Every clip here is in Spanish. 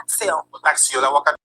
Acción aguacate.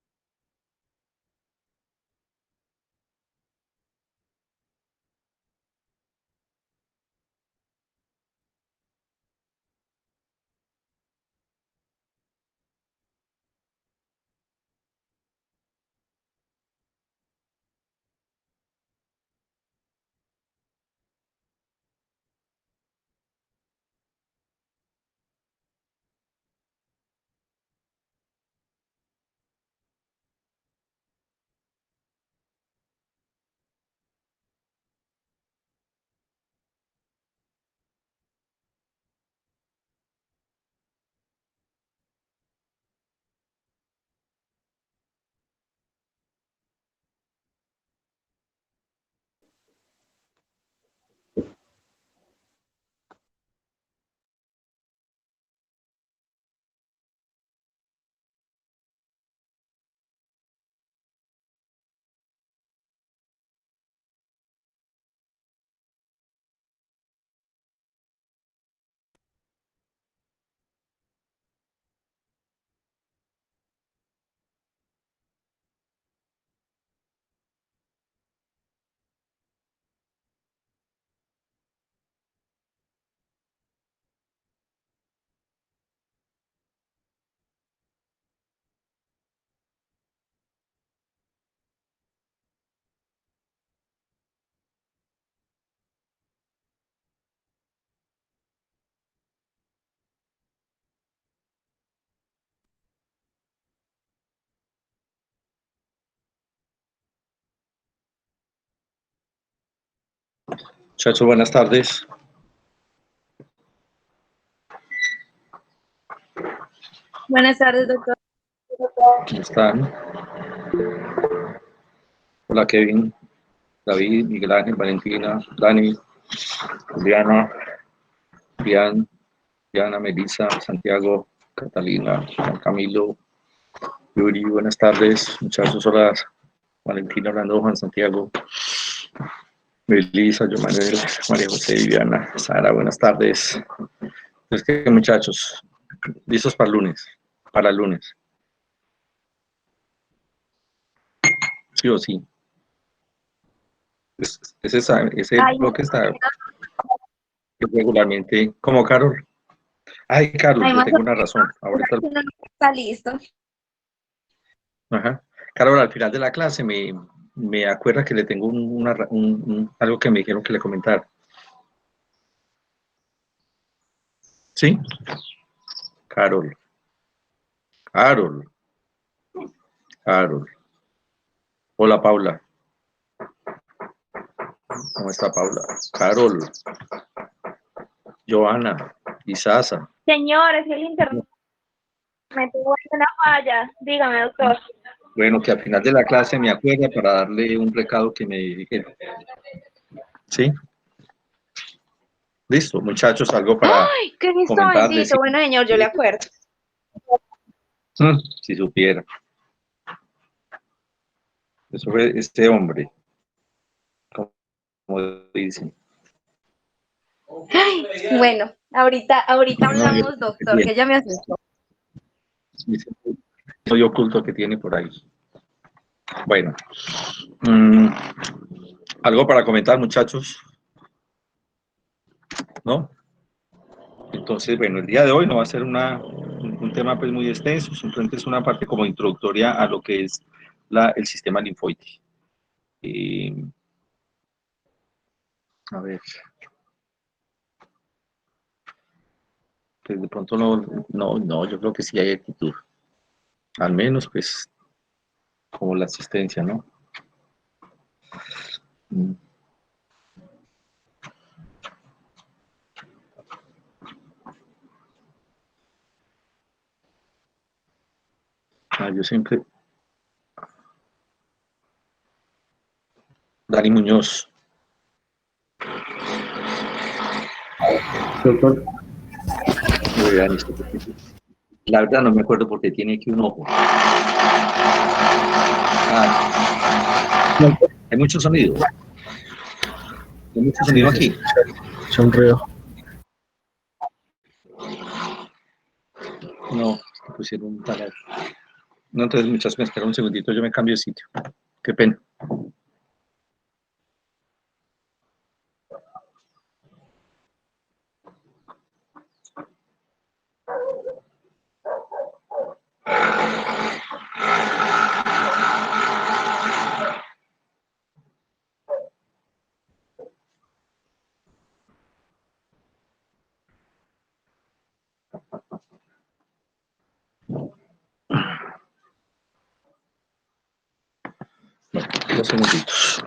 Muchachos, buenas tardes. Buenas tardes, doctor. ¿Cómo están? Hola, Kevin, David, Miguel Ángel, Valentina, Dani, Juliana, Diana, Melissa, Santiago, Catalina, Juan Camilo, Yuri, buenas tardes. Muchachos, hola. Valentina, Orlando, Juan Santiago, Melissa, yo Manuel, María José, Viviana, Sara, buenas tardes. Es que, muchachos, listos para el lunes, para el lunes. Sí o sí. Ese bloque está regularmente, como Carol. Ay, Carol, yo tengo una razón. Ahorita no está listo. Ajá. Carol, al final de la clase me acuerda que le tengo algo que me dijeron que le comentara. ¿Sí? Carol. Hola, Paula. ¿Cómo está Paula? Carol. Joana. Isasa. Señor, es el internet. Me tuvo una falla. Dígame, doctor. Bueno, que al final de la clase me acuerda para darle un recado que me dijeron. ¿Sí? Listo, muchachos, algo para ¡Ay, Cristo comentarles. bendito! Bueno, señor, yo le acuerdo. Si supiera. Eso fue este hombre, como dicen. Ay, bueno, ahorita hablamos, doctor, que ya me asustó. Soy oculto que tiene por ahí. Bueno, algo para comentar, muchachos, ¿no? Entonces, bueno, el día de hoy no va a ser un tema pues muy extenso, simplemente es una parte como introductoria a lo que es el sistema linfoide. A ver, pues de pronto no, yo creo que sí hay actitud, al menos pues como la asistencia, ¿no? Yo siempre... Dani Muñoz. Doctor. La verdad no me acuerdo porque tiene aquí un ojo. Hay mucho sonido. Hay mucho sonido aquí. Sonrío. No, pusieron un taladro. No, entonces muchas me espera un segundito, yo me cambio de sitio. Qué pena. Bueno, 2 segunditos.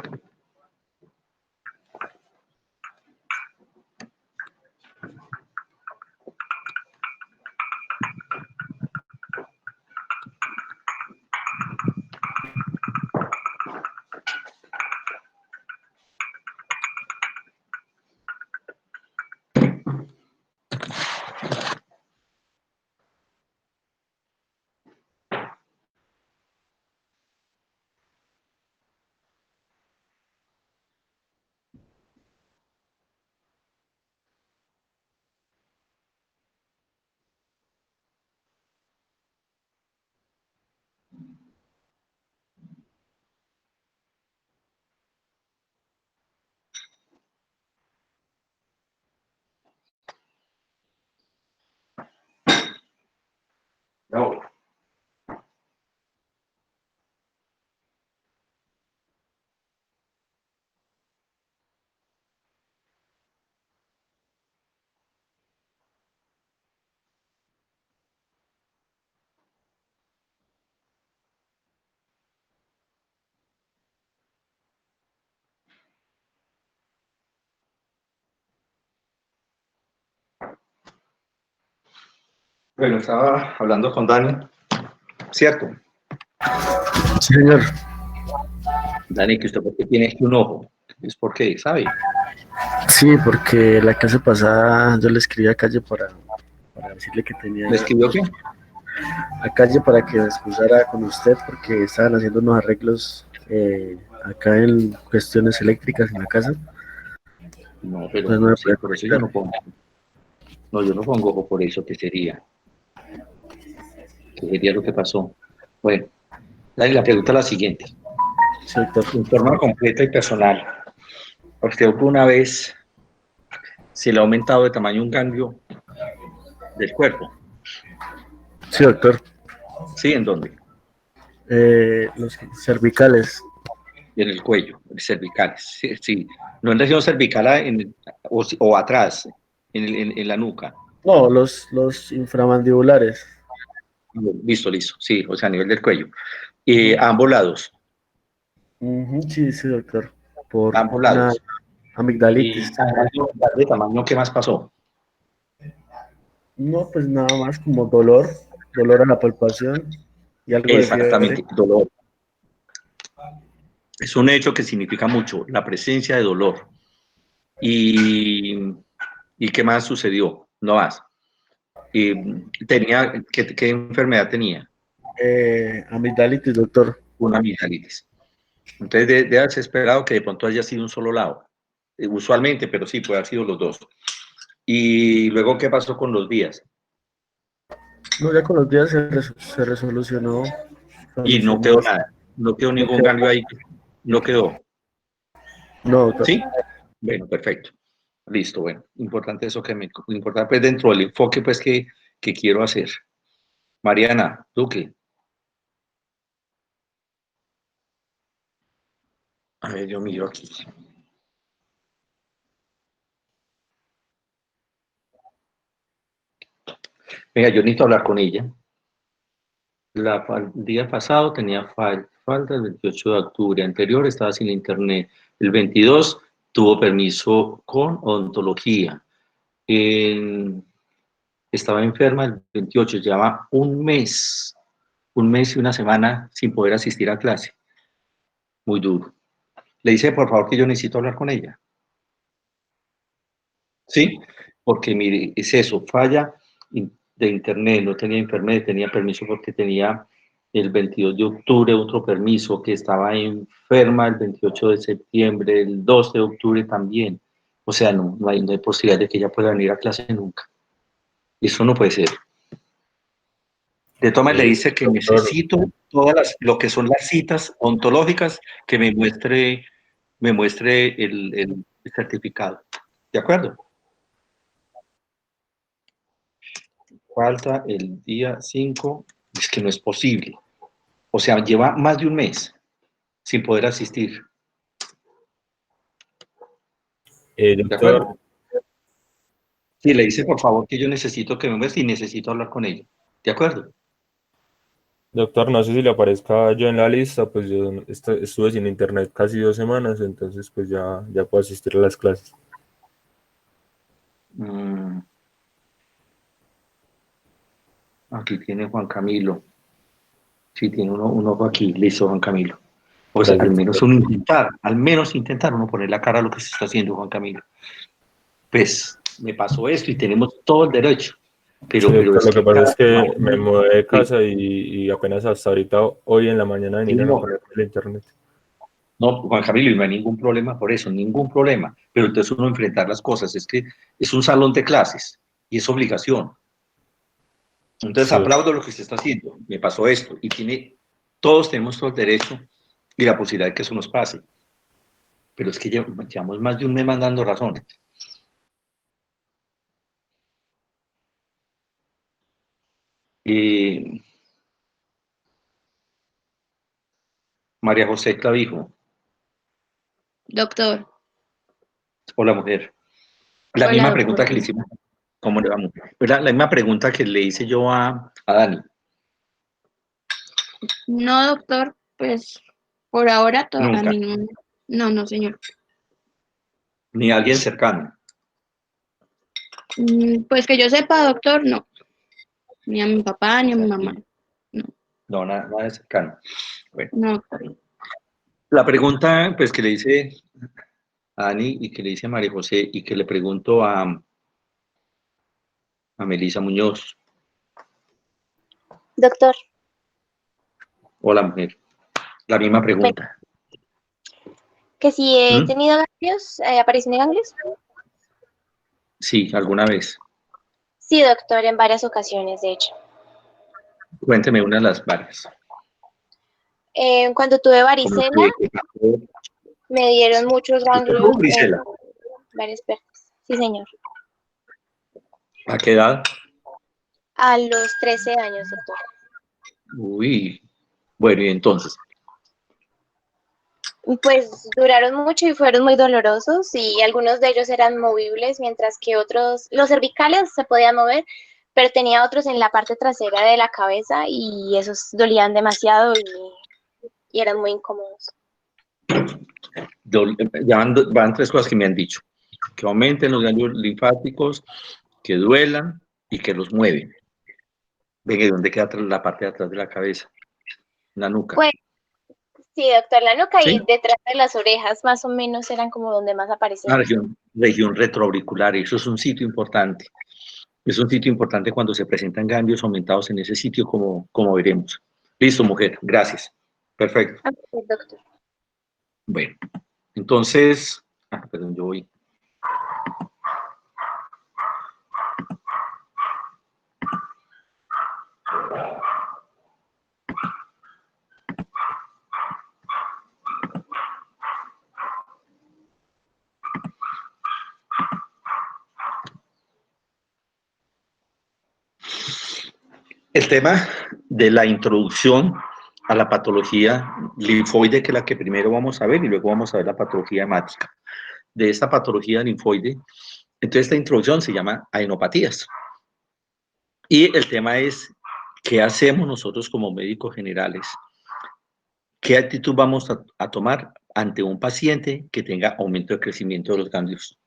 No. Bueno, estaba hablando con Dani, ¿cierto? Sí, señor. Dani, que usted porque tiene aquí un ojo. Es porque, ¿sabe? Sí, porque la clase pasada yo le escribí a Calle para decirle que tenía ¿Le escribió qué? a Calle para que me excusara con usted porque estaban haciendo unos arreglos acá en cuestiones eléctricas en la casa. No, pero Entonces no me sí, podía por eso yo conectar. no pongo. No, yo no pongo ojo por eso, ¿qué sería? ¿Qué sería lo que pasó? Bueno, Dani, la pregunta es la siguiente. Sí, doctor. En forma completa y personal, ¿a usted alguna vez se le ha aumentado de tamaño un ganglio del cuerpo? Sí, doctor. ¿Sí? ¿En dónde? Los cervicales. En el cuello, el cervicales. Sí, sí. No en región cervical o atrás, en la nuca. No, los inframandibulares. Listo, listo. Sí, o sea, a nivel del cuello. A ambos lados, Sí, sí, doctor. Por a ambos una lados. amigdalitis. Y de tamaño, ¿qué más pasó? No, pues nada más como dolor a la palpación y algo de fiebre. Exactamente, dolor. Es un hecho que significa mucho, la presencia de dolor. ¿Y, y qué más sucedió? No más. ¿Qué enfermedad tenía? Amigdalitis, doctor. Una amigdalitis. Entonces, debe haberse esperado que de pronto haya sido un solo lado. Usualmente, pero sí, puede haber sido los dos. Y luego, ¿qué pasó con los días? No, ya con los días se resolucionó. Y no Solucionó quedó eso. nada. No quedó No ningún quedó ganglio ahí. No quedó. no, doctor. ¿Sí? Bueno, perfecto. Listo, bueno. Importante eso importante pues dentro del enfoque pues que quiero hacer. Mariana, Duque. A ver, yo miro aquí. Venga, yo necesito hablar con ella. El día pasado tenía falta el 28 de octubre. Anterior estaba sin internet. El 22 tuvo permiso con odontología. En- Estaba enferma el 28, llevaba un mes y una semana sin poder asistir a clase. Muy duro. Le dice, por favor, que yo necesito hablar con ella. ¿Sí? Porque mire, es eso, falla de internet, no tenía internet, tenía permiso porque tenía el 22 de octubre otro permiso, que estaba enferma el 28 de septiembre, el 2 de octubre también. O sea, no hay posibilidad de que ella pueda venir a clase nunca. Eso no puede ser. De todas maneras, le dice que Doctor, necesito lo que son las citas ontológicas, que me muestre el certificado. ¿De acuerdo? Falta el día 5, es que no es posible. O sea, lleva más de un mes sin poder asistir. ¿De doctor, acuerdo? Sí, le dice, por favor, que yo necesito que me muestre y necesito hablar con ella. ¿De acuerdo? doctor, no sé si le aparezca yo en la lista, pues yo estuve sin internet casi 2 semanas, entonces pues ya puedo asistir a las clases. Aquí tiene Juan Camilo. Sí, tiene un ojo aquí. Listo, Juan Camilo. O sea, Gracias. al menos intentar uno poner la cara a lo que se está haciendo, Juan Camilo. Pues me pasó esto y tenemos todo el derecho. Sí, Pero doctor, es lo que que pasa cada es que me semana, mudé de sí, casa y apenas hasta ahorita, hoy en la mañana sí, vinieron a no, poner el internet. no, Juan Camilo, y no hay ningún problema por eso, ningún problema. Pero entonces uno enfrentar las cosas, es que es un salón de clases y es obligación. Entonces Sí, aplaudo lo que se está haciendo. Me pasó esto y todos tenemos todo el derecho y la posibilidad de que eso nos pase. Pero es que llevamos más de un mes mandando razones. María José Clavijo, Doctor, hola mujer. La hola misma doctor. pregunta que le hicimos, ¿cómo le va mujer? La misma pregunta que le hice yo a Dani. No, doctor, pues por ahora a Nunca, mí no. No, no, señor. ni a alguien cercano. Pues que yo sepa, doctor, no. Ni a mi papá, ni a mi mamá. No, No, nada de cercano. Bueno, no, doctor. la pregunta pues que le hice a Dani y que le hice a María José y que le pregunto a Melisa Muñoz. Doctor, Hola mujer. La misma bueno, pregunta. que si he ¿Mm? tenido ganglios, aparición de ganglios. Sí, alguna vez. Sí, doctor, en varias ocasiones, de hecho. Cuénteme una de las varias. Cuando tuve Como varicela, que me dieron muchos ¿usted tuvo ganglios en varicela? varias partes. Sí, señor. ¿A qué edad? A los 13 años, doctor. Uy, bueno, y entonces. Pues duraron mucho y fueron muy dolorosos y algunos de ellos eran movibles, mientras que otros, los cervicales se podían mover, pero tenía otros en la parte trasera de la cabeza y esos dolían demasiado y eran muy incómodos. Ya van tres cosas que me han dicho. Que aumenten los ganglios linfáticos, que duelan y que los mueven. Venga, ¿y dónde queda la parte de atrás de la cabeza? La nuca. Pues sí, doctor, la nuca y ¿Sí? detrás de las orejas más o menos eran como donde más La aparecían. región retroauricular. Eso es un sitio importante. Es un sitio importante cuando se presentan ganglios aumentados en ese sitio, como veremos. Listo, mujer. Gracias. Perfecto. Ah, sí, doctor. Bueno, entonces, perdón, yo voy. El tema de la introducción a la patología linfoide, que es la que primero vamos a ver, y luego vamos a ver la patología hemática. De esta patología linfoide, entonces esta introducción se llama adenopatías. Y el tema es, ¿qué hacemos nosotros como médicos generales? ¿Qué actitud vamos a tomar ante un paciente que tenga aumento de crecimiento de los ganglios?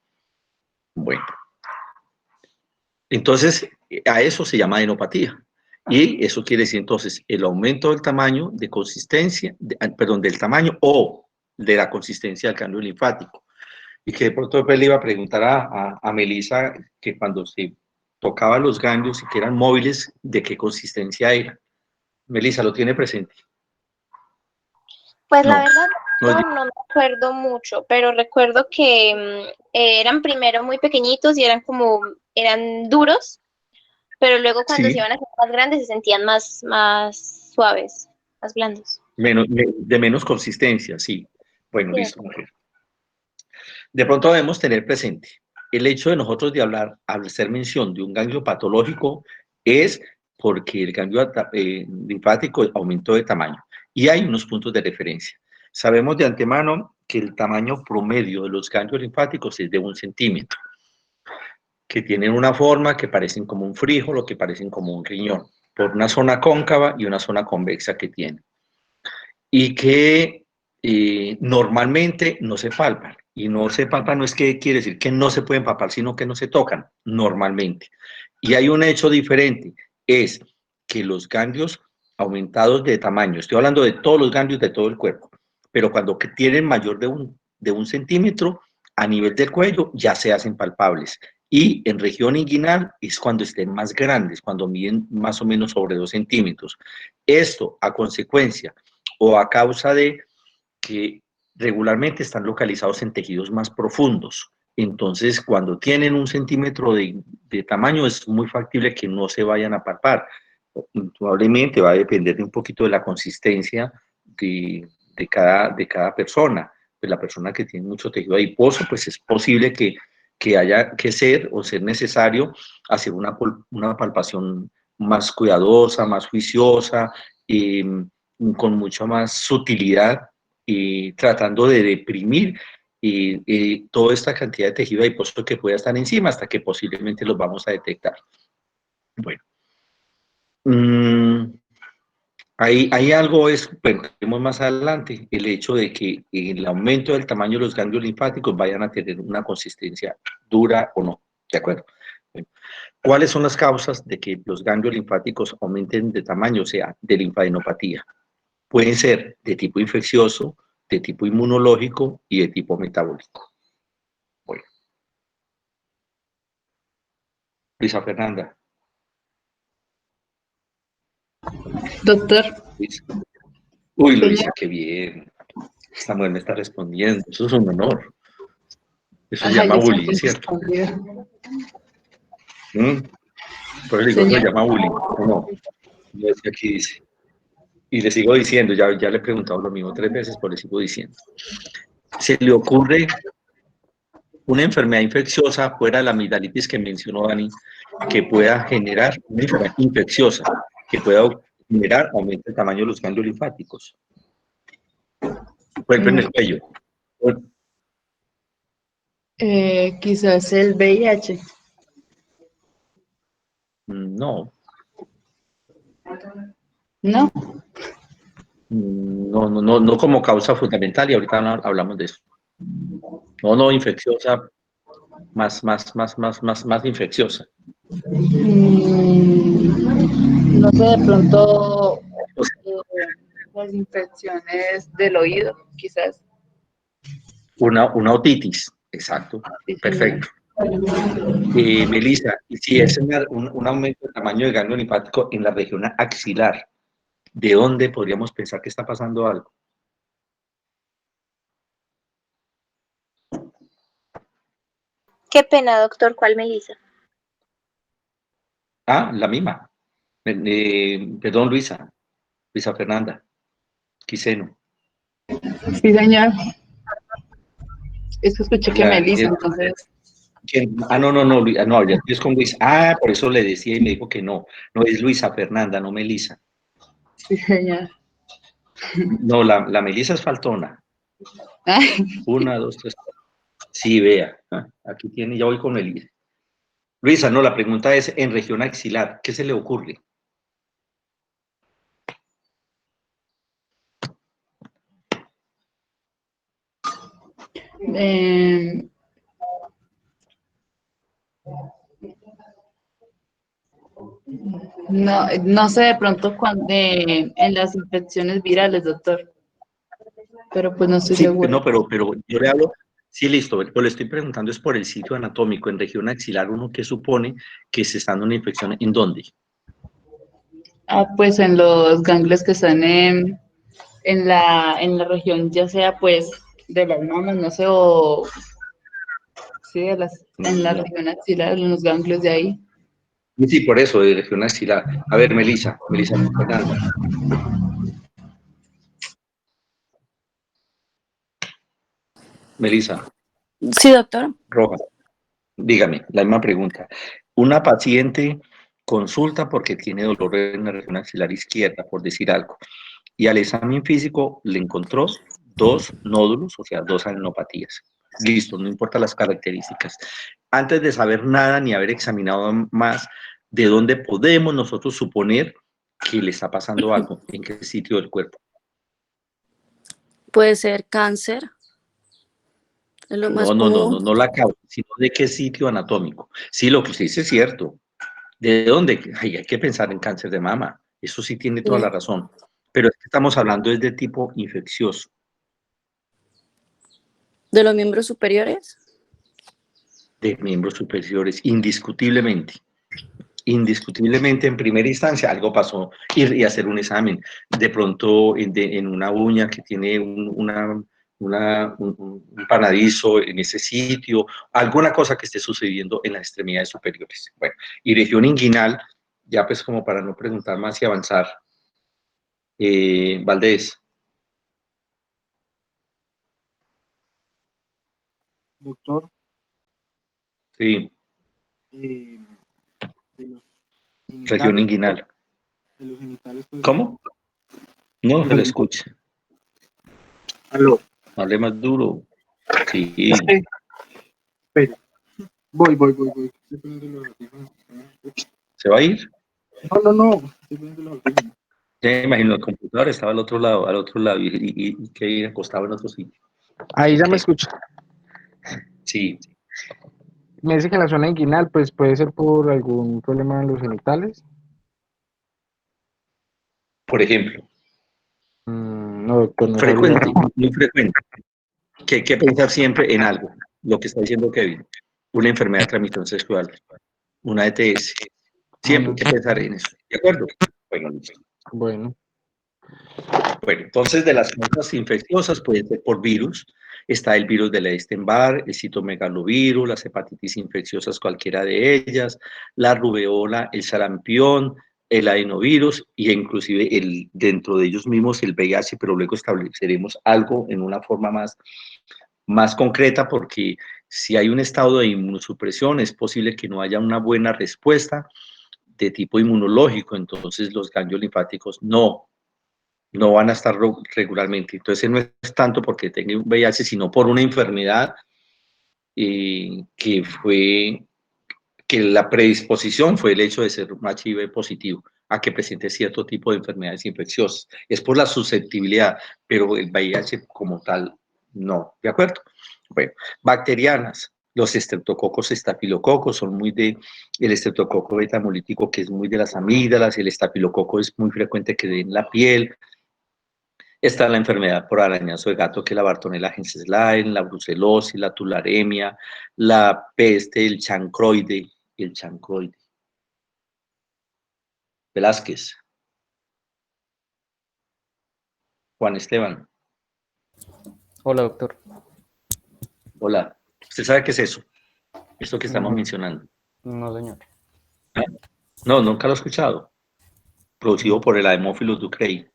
Bueno, entonces a eso se llama adenopatía. Y eso quiere decir entonces el aumento del tamaño de consistencia, del tamaño o de la consistencia del ganglio linfático. Y que de pronto después le iba a preguntar a Melisa que cuando se tocaba los ganglios y que eran móviles, ¿de qué consistencia eran? Melisa, ¿lo tiene presente? Pues la No, verdad, no es no me acuerdo mucho, pero recuerdo que eran primero muy pequeñitos y eran duros, pero luego cuando Sí. se iban a hacer más grandes se sentían más suaves, más blandos. De menos consistencia, sí. Bueno, Sí, listo, mujer. De pronto debemos tener presente el hecho de nosotros de hablar, al hacer mención de un ganglio patológico, es porque el ganglio linfático aumentó de tamaño y hay unos puntos de referencia. Sabemos de antemano que el tamaño promedio de los ganglios linfáticos es de 1 centímetro, que tienen una forma que parecen como un frijol o que parecen como un riñón, por una zona cóncava y una zona convexa que tienen. Y que normalmente no se palpan. Y no se palpan no es que quiere decir que no se pueden palpar, sino que no se tocan normalmente. Y hay un hecho diferente, es que los ganglios aumentados de tamaño, estoy hablando de todos los ganglios de todo el cuerpo, pero cuando tienen mayor de un centímetro, a nivel del cuello ya se hacen palpables. Y en región inguinal es cuando estén más grandes, cuando miden más o menos sobre 2 centímetros. Esto a consecuencia o a causa de que regularmente están localizados en tejidos más profundos. Entonces, cuando tienen 1 centímetro de tamaño, es muy factible que no se vayan a palpar. Probablemente va a depender de un poquito de la consistencia de cada persona. Pues la persona que tiene mucho tejido adiposo, pues es posible que haya que ser o ser necesario hacer una palpación más cuidadosa, más juiciosa, con mucha más sutilidad, tratando de deprimir toda esta cantidad de tejido adiposo que pueda estar encima hasta que posiblemente los vamos a detectar. Bueno, hay algo, bueno, vemos más adelante, el hecho de que el aumento del tamaño de los ganglios linfáticos vayan a tener una consistencia dura o no, ¿de acuerdo? Bueno, ¿cuáles son las causas de que los ganglios linfáticos aumenten de tamaño, o sea, de linfadenopatía? Pueden ser de tipo infeccioso, de tipo inmunológico y de tipo metabólico. Bueno. Luisa Fernanda. Doctor. Luisa. Uy, Luisa, qué bien. Esta mujer me está respondiendo. Eso es un honor. Eso se llama bullying, ¿cierto? Por eso digo, eso se llama bullying. No, aquí dice. Y le sigo diciendo, ya le he preguntado lo mismo 3 veces, pero le sigo diciendo. ¿Se le ocurre una enfermedad infecciosa fuera de la amigdalitis que mencionó Dani, que pueda generar una enfermedad infecciosa, que pueda generar aumento del tamaño de los ganglios linfáticos? Por ejemplo, en el cuello. Quizás el VIH. No. ¿No? No como causa fundamental, y ahorita hablamos de eso. No, infecciosa, más infecciosa. No sé, de pronto las infecciones del oído, quizás. Una otitis, exacto, Sí, perfecto. Melissa, y si es un aumento de tamaño del ganglio linfático en la región axilar, ¿de dónde podríamos pensar que está pasando algo? Qué pena, doctor, ¿cuál Melissa? Ah, la misma. Perdón, Luisa Fernanda, Quiseno. Sí, señor. Es que escuché que Melissa, entonces. No, ya es con Luisa. Ah, por eso le decía y me dijo que no es Luisa Fernanda, no Melissa. Sí, señor. No, la Melissa es faltona. Ay. 1, 2, 3, 4. Sí, vea. Aquí tiene, ya voy con Melissa. Luisa, no, la pregunta es en región axilar, ¿qué se le ocurre? No sé de pronto en las infecciones virales, doctor, pero pues no estoy segura. No, pero yo le hablo, sí, listo, pero le estoy preguntando es por el sitio anatómico, en región axilar, uno que supone que se está dando una infección, ¿en dónde? Pues en los ganglios que están en la región, ya sea pues de las mamas, no sé, o sí, en la región axilar, en los ganglios de ahí. Y sí, por eso, de región axilar. A ver, Melissa Fernanda, Melissa Sí, doctor. Rojas, dígame, la misma pregunta. Una paciente consulta porque tiene dolor en la región axilar izquierda, por decir algo, y al examen físico le encontró 2 nódulos, o sea, 2 adenopatías. Listo, no importa las características. Antes de saber nada ni haber examinado más, ¿de dónde podemos nosotros suponer que le está pasando algo? ¿En qué sitio del cuerpo? Puede ser cáncer, es lo más común. No la causa, sino de qué sitio anatómico. Sí, lo que usted dice es cierto. ¿De dónde? Ay, hay que pensar en cáncer de mama. Eso sí tiene toda la razón. Pero es que estamos hablando es de tipo infeccioso. ¿De los miembros superiores? De miembros superiores, indiscutiblemente. Indiscutiblemente, en primera instancia, algo pasó, ir y hacer un examen. De pronto, en una uña que tiene un panadizo en ese sitio, alguna cosa que esté sucediendo en las extremidades superiores. Bueno, y región inguinal, ya pues como para no preguntar más y avanzar, Valdés. Doctor, Sí, de los región genitales, inguinal. de los genitales, pues, ¿Cómo? No se le escucha. aló. Hable más duro. Sí. Espera, voy. Estoy poniendo los audífonos. ¿Se va a ir? No, estoy poniendo los audífonos. Ya me imagino, el computador estaba al otro lado, y que acostado en otro sitio. Ahí ya me Ok. escucha. Sí, Me dice que en la zona inguinal, pues puede ser por algún problema en los genitales. por ejemplo, No, doctor, no sabría. frecuente, muy frecuente, que hay que pensar siempre en algo, lo que está diciendo Kevin, una enfermedad de transmisión sexual, una ETS, Ah, siempre no. hay que pensar en eso, ¿de acuerdo? Bueno, listo. Bueno, Bueno, entonces de las causas infecciosas puede ser por virus, está el virus de la Epstein-Barr, el citomegalovirus, las hepatitis infecciosas, cualquiera de ellas, la rubeola, el sarampión, el adenovirus e inclusive dentro de ellos mismos el VIH, pero luego estableceremos algo en una forma más concreta porque si hay un estado de inmunosupresión es posible que no haya una buena respuesta de tipo inmunológico, entonces los ganglios linfáticos no van a estar regularmente. Entonces no es tanto porque tenga un VIH, sino por una enfermedad que fue, que la predisposición fue el hecho de ser un HIV positivo, a que presente cierto tipo de enfermedades infecciosas. Es por la susceptibilidad, pero el VIH como tal, no. ¿De acuerdo? Bueno, bacterianas. Los estreptococos estafilococos son muy el estreptococo beta-hemolítico, que es muy de las amígdalas, el estafilococo es muy frecuente que dé en la piel. Está la enfermedad por arañazo de gato, que es la Bartonella henselae, la brucelosis, la tularemia, la peste, el chancroide. Velázquez, Juan Esteban, Hola, doctor. hola. ¿Usted sabe qué es eso? Esto que estamos No, mencionando. no, señor. ¿Ah? No, nunca lo he escuchado. Producido por el Haemophilus ducreyi.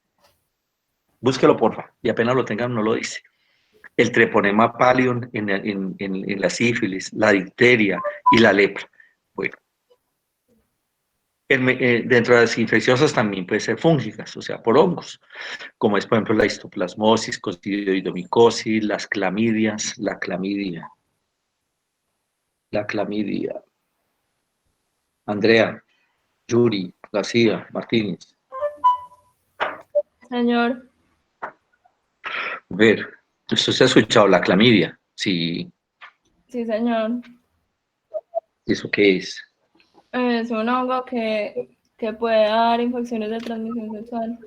Búsquelo, porfa, y apenas lo tengan, no lo dice. El treponema pallidum en la sífilis, la difteria y la lepra. Bueno, dentro de las infecciosas también puede ser fúngicas, o sea, por hongos, como es, por ejemplo, la histoplasmosis, coccidioidomicosis, las clamidias, la clamidia. Andrea, Yuri, García, Martínez. Señor, A ver, ¿usted se ha escuchado la clamidia? Sí, sí, señor. ¿eso qué es? Es un hongo que puede dar infecciones de transmisión sexual.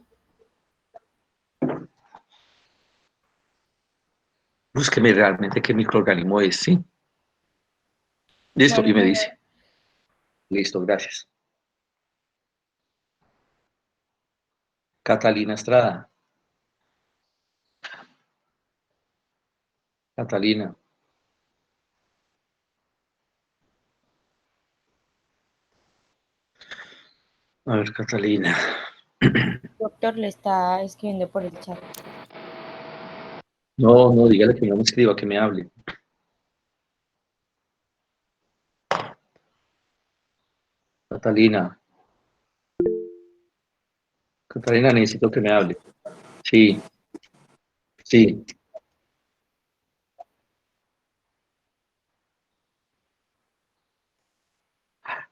Búsqueme realmente qué microorganismo es, ¿sí? Listo, Bueno, y me señor. dice. Listo, gracias. Catalina Estrada. Catalina. A ver, Catalina. Doctor, le está escribiendo por el chat. No, no, dígale que no me escriba, que me hable. Catalina. Catalina, necesito que me hable. Sí, sí.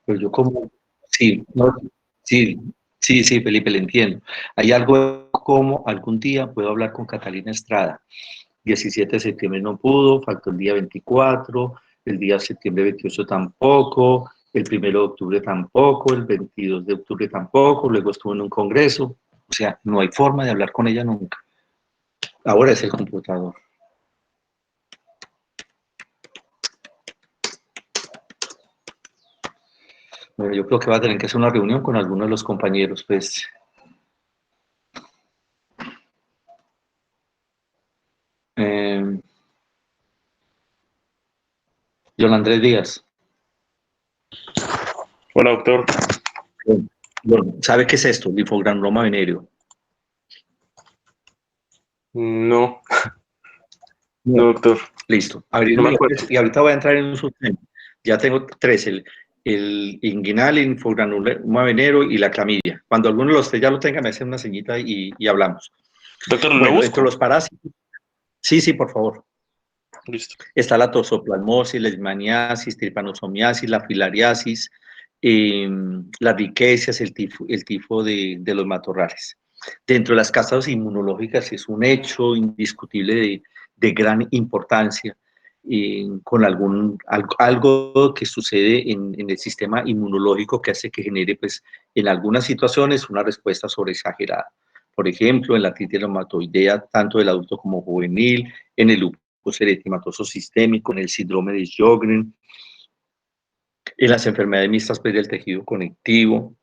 Pero yo como, sí, no, sí, sí, Felipe, le entiendo. Hay algo como algún día puedo hablar con Catalina Estrada. 17 de septiembre no pudo, faltó el día 24, el día septiembre 28 tampoco, el 1 de octubre tampoco, el 22 de octubre tampoco, luego estuvo en un congreso. O sea, no hay forma de hablar con ella nunca. Ahora es el computador. Bueno, yo creo que va a tener que hacer una reunión con algunos de los compañeros, pues. John Andrés Díaz. Hola, doctor. Bueno, ¿sabe qué es esto? Linfogranuloma venéreo. No, no, doctor. Listo. No me acuerdo. Y ahorita voy a entrar en un subtema. Ya tengo tres, el inguinal, el linfogranuloma venéreo y la clamidia. Cuando alguno de los tres ya lo tenga, me hacen una señita y hablamos. Doctor, ¿lo Bueno, busco? entre los parásitos. Sí, por favor. Listo. Está la toxoplasmosis, la leishmaniasis, trypanosomiasis, la filariasis, las riquecias, el tifo de los matorrales. Dentro de las casas inmunológicas es un hecho indiscutible de gran importancia, con algo que sucede en el sistema inmunológico que hace que genere, pues, en algunas situaciones una respuesta sobreexagerada. Por ejemplo, en la artritis reumatoidea, tanto del adulto como juvenil, en el lupus eritematoso sistémico, en el síndrome de Sjögren, en las enfermedades mixtas, pues, del tejido conectivo.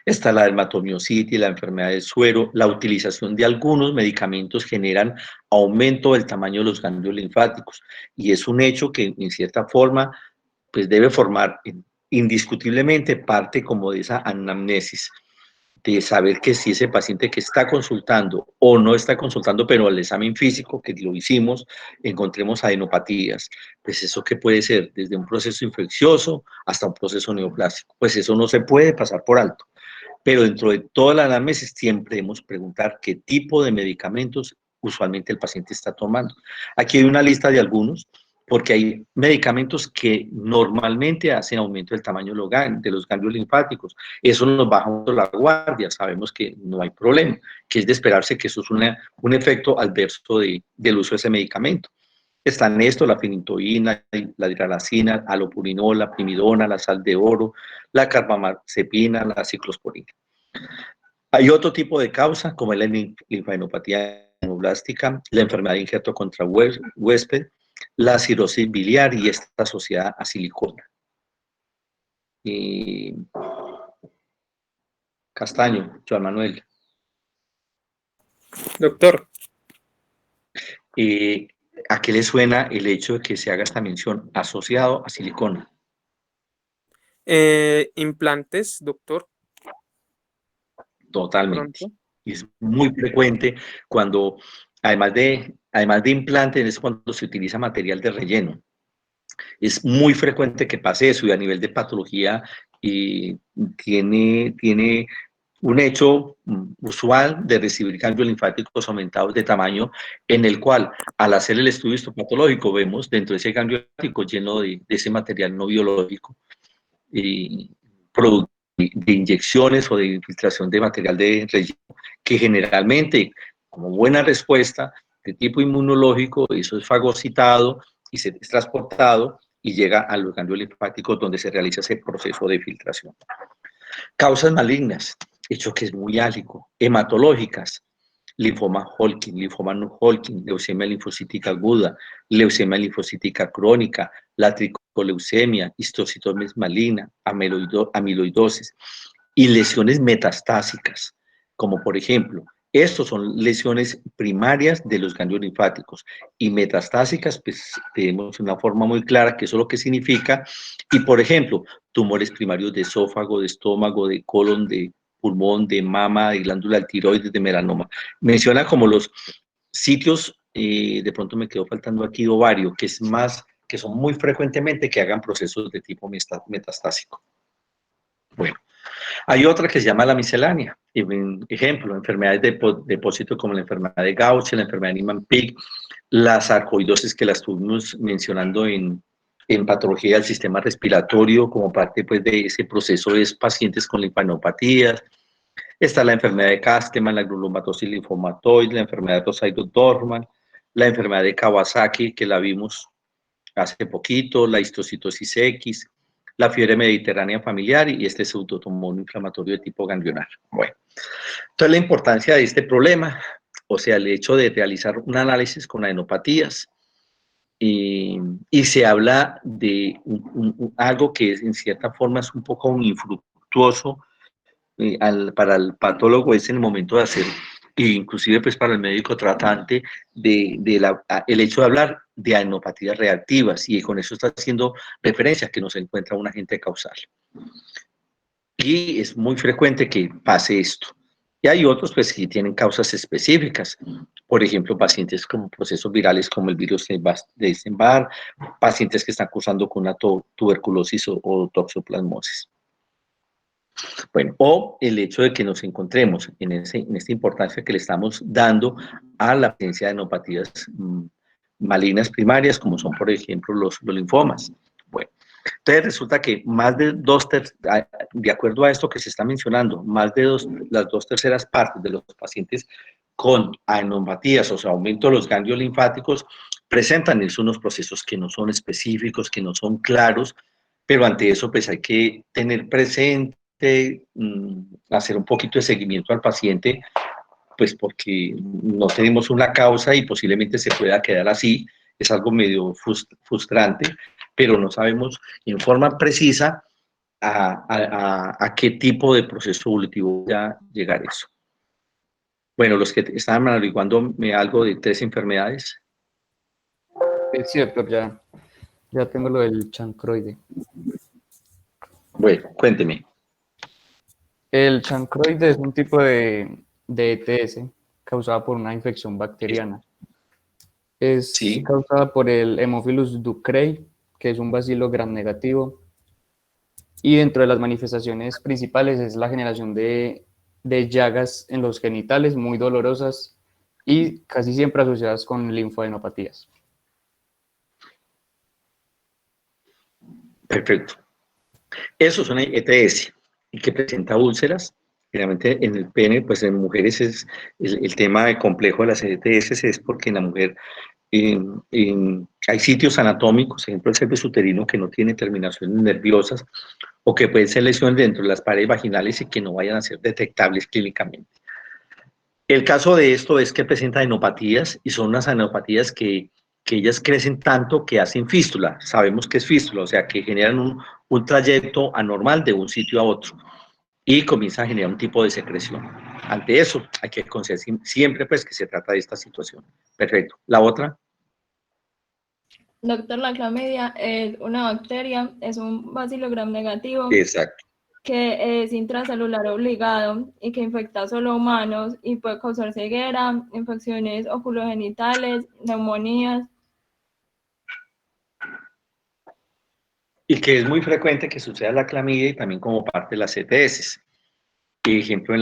Está la dermatomiositis, la enfermedad del suero. La utilización de algunos medicamentos generan aumento del tamaño de los ganglios linfáticos y es un hecho que en cierta forma pues debe formar indiscutiblemente parte como de esa anamnesis, de saber que si ese paciente que está consultando o no está consultando, pero al examen físico que lo hicimos, encontremos adenopatías. Pues eso que puede ser desde un proceso infeccioso hasta un proceso neoplásico. Pues eso no se puede pasar por alto. Pero dentro de toda la anamnesis siempre debemos preguntar qué tipo de medicamentos usualmente el paciente está tomando. Aquí hay una lista de algunos, porque hay medicamentos que normalmente hacen aumento del tamaño de los ganglios linfáticos. Eso nos baja mucho la guardia, sabemos que no hay problema, que es de esperarse que eso es un efecto adverso del uso de ese medicamento. Están esto, la fenitoína, la hidralazina, allopurinol, primidona, la sal de oro, la carbamazepina, la ciclosporina. Hay otro tipo de causa, como la linfadenopatía hemoblástica, la enfermedad de injerto contra huésped, la cirrosis biliar y está asociada a silicona. Castaño, Joan Manuel. Doctor. ¿A qué le suena el hecho de que se haga esta mención asociado a silicona? Implantes, doctor. Totalmente. Y es muy frecuente cuando, además de implantes, es cuando se utiliza material de relleno. Es muy frecuente que pase eso y a nivel de patología tiene un hecho usual de recibir ganglios linfáticos aumentados de tamaño, en el cual al hacer el estudio histopatológico vemos dentro de ese ganglio linfático lleno de ese material no biológico, producto de inyecciones o de infiltración de material de relleno, que generalmente, como buena respuesta de tipo inmunológico, eso es fagocitado y se es transportado y llega a los ganglios linfáticos donde se realiza ese proceso de filtración. Causas malignas, hecho que es muy álgico, hematológicas, linfoma Hodgkin, linfoma no Hodgkin, leucemia linfocítica aguda, leucemia linfocítica crónica, la tricoleucemia, histocitosis maligna, amiloidosis y lesiones metastásicas, como por ejemplo, estos son lesiones primarias de los ganglios linfáticos y metastásicas, pues tenemos una forma muy clara que eso es lo que significa. Y por ejemplo, tumores primarios de esófago, de estómago, de colon, de pulmón, de mama, de glándula del tiroides, de melanoma. Menciona como los sitios, de pronto me quedó faltando aquí ovario, que es más, que son muy frecuentemente que hagan procesos de tipo metastásico. Bueno, hay otra que se llama la miscelánea. Ejemplo, enfermedades de depósito como la enfermedad de Gaucher, la enfermedad de Niemann-Pick, la sarcoidosis que la estuvimos mencionando en patología del sistema respiratorio como parte pues, de ese proceso de pacientes con linfadenopatías. Está la enfermedad de Castleman, la granulomatosis linfomatoide, la enfermedad de Rosaido-Dorfman, la enfermedad de Kawasaki, que la vimos hace poquito, la histocitosis X, la fiebre mediterránea familiar y este pseudotumor inflamatorio de tipo ganglionar. Bueno, entonces la importancia de este problema, o sea, el hecho de realizar un análisis con adenopatías, y se habla de algo que en cierta forma es un poco infructuoso para el patólogo, es en el momento de hacer, e inclusive pues para el médico tratante, el hecho de hablar de adenopatías reactivas, y con eso está haciendo referencia a que no se encuentra un agente causal. Y es muy frecuente que pase esto. Y hay otros pues que tienen causas específicas, por ejemplo, pacientes con procesos virales como el virus de Epstein-Barr, pacientes que están cursando con una tuberculosis o toxoplasmosis. Bueno, o el hecho de que nos encontremos en esta importancia que le estamos dando a la presencia de adenopatías malignas primarias, como son, por ejemplo, los linfomas. Bueno, entonces resulta que más de de acuerdo a esto que se está mencionando, más de las 2/3 partes de los pacientes con adenopatías, o sea, aumento de los ganglios linfáticos, presentan unos procesos que no son específicos, que no son claros, pero ante eso pues hay que tener presente, hacer un poquito de seguimiento al paciente, pues porque no tenemos una causa y posiblemente se pueda quedar así, es algo medio frustrante, pero no sabemos en forma precisa a qué tipo de proceso evolutivo va a llegar eso. Bueno, los que estaban averiguando algo de 3 enfermedades. Sí, doctor, ya tengo lo del chancroide. Bueno, cuénteme. El chancroide es un tipo de ETS causada por una infección bacteriana. Es causada por el Haemophilus ducreyi, que es un bacilo gram negativo. Y dentro de las manifestaciones principales es la generación de llagas en los genitales muy dolorosas y casi siempre asociadas con linfadenopatías. Perfecto. Eso es una ETS y que presenta úlceras. Generalmente en el pene, pues en mujeres es el tema complejo de las ETS es porque en la mujer hay sitios anatómicos, por ejemplo el cervix uterino, que no tiene terminaciones nerviosas o que pueden ser lesiones dentro de las paredes vaginales y que no vayan a ser detectables clínicamente. El caso de esto es que presenta adenopatías y son unas adenopatías que ellas crecen tanto que hacen fístula. Sabemos que es fístula, o sea, que generan un trayecto anormal de un sitio a otro y comienza a generar un tipo de secreción. Ante eso, hay que considerar siempre pues, que se trata de esta situación. Perfecto. ¿La otra? Doctor, la clamidia es una bacteria, es un bacilo gram negativo. Exacto. Que es intracelular obligado y que infecta solo humanos y puede causar ceguera, infecciones oculogenitales, neumonías. Y que es muy frecuente que suceda la clamidia y también como parte de las ETS. Por ejemplo,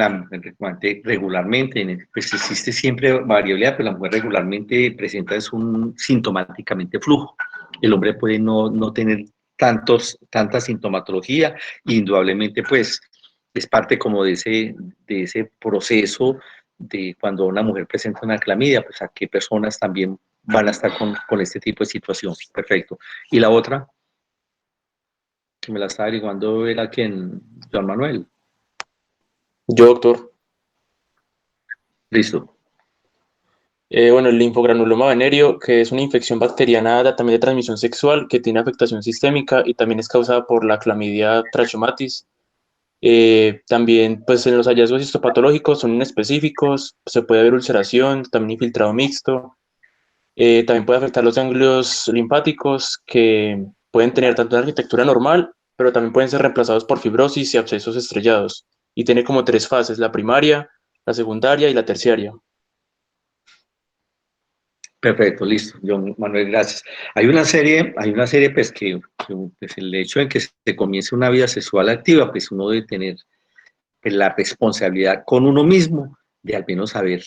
regularmente, pues existe siempre variabilidad, pero la mujer regularmente presenta sintomáticamente flujo. El hombre puede no tener tanta sintomatología, indudablemente pues es parte como de ese proceso de cuando una mujer presenta una clamidia, pues a qué personas también van a estar con este tipo de situación. Perfecto. ¿Y la otra? Que me la estaba averiguando era quien, Juan Manuel. Yo, doctor. Listo. Bueno, el linfogranuloma venéreo, que es una infección bacteriana también de transmisión sexual que tiene afectación sistémica y también es causada por la clamidia trachomatis. También, pues en los hallazgos histopatológicos son inespecíficos, se puede ver ulceración, también infiltrado mixto. También puede afectar los ganglios linfáticos que pueden tener tanto una arquitectura normal pero también pueden ser reemplazados por fibrosis y abscesos estrellados, y tiene como 3 fases: la primaria, la secundaria y la terciaria. Perfecto, listo. John Manuel, gracias. Hay una serie pues que pues, el hecho de que se comience una vida sexual activa, pues uno debe tener pues, la responsabilidad con uno mismo de al menos saber,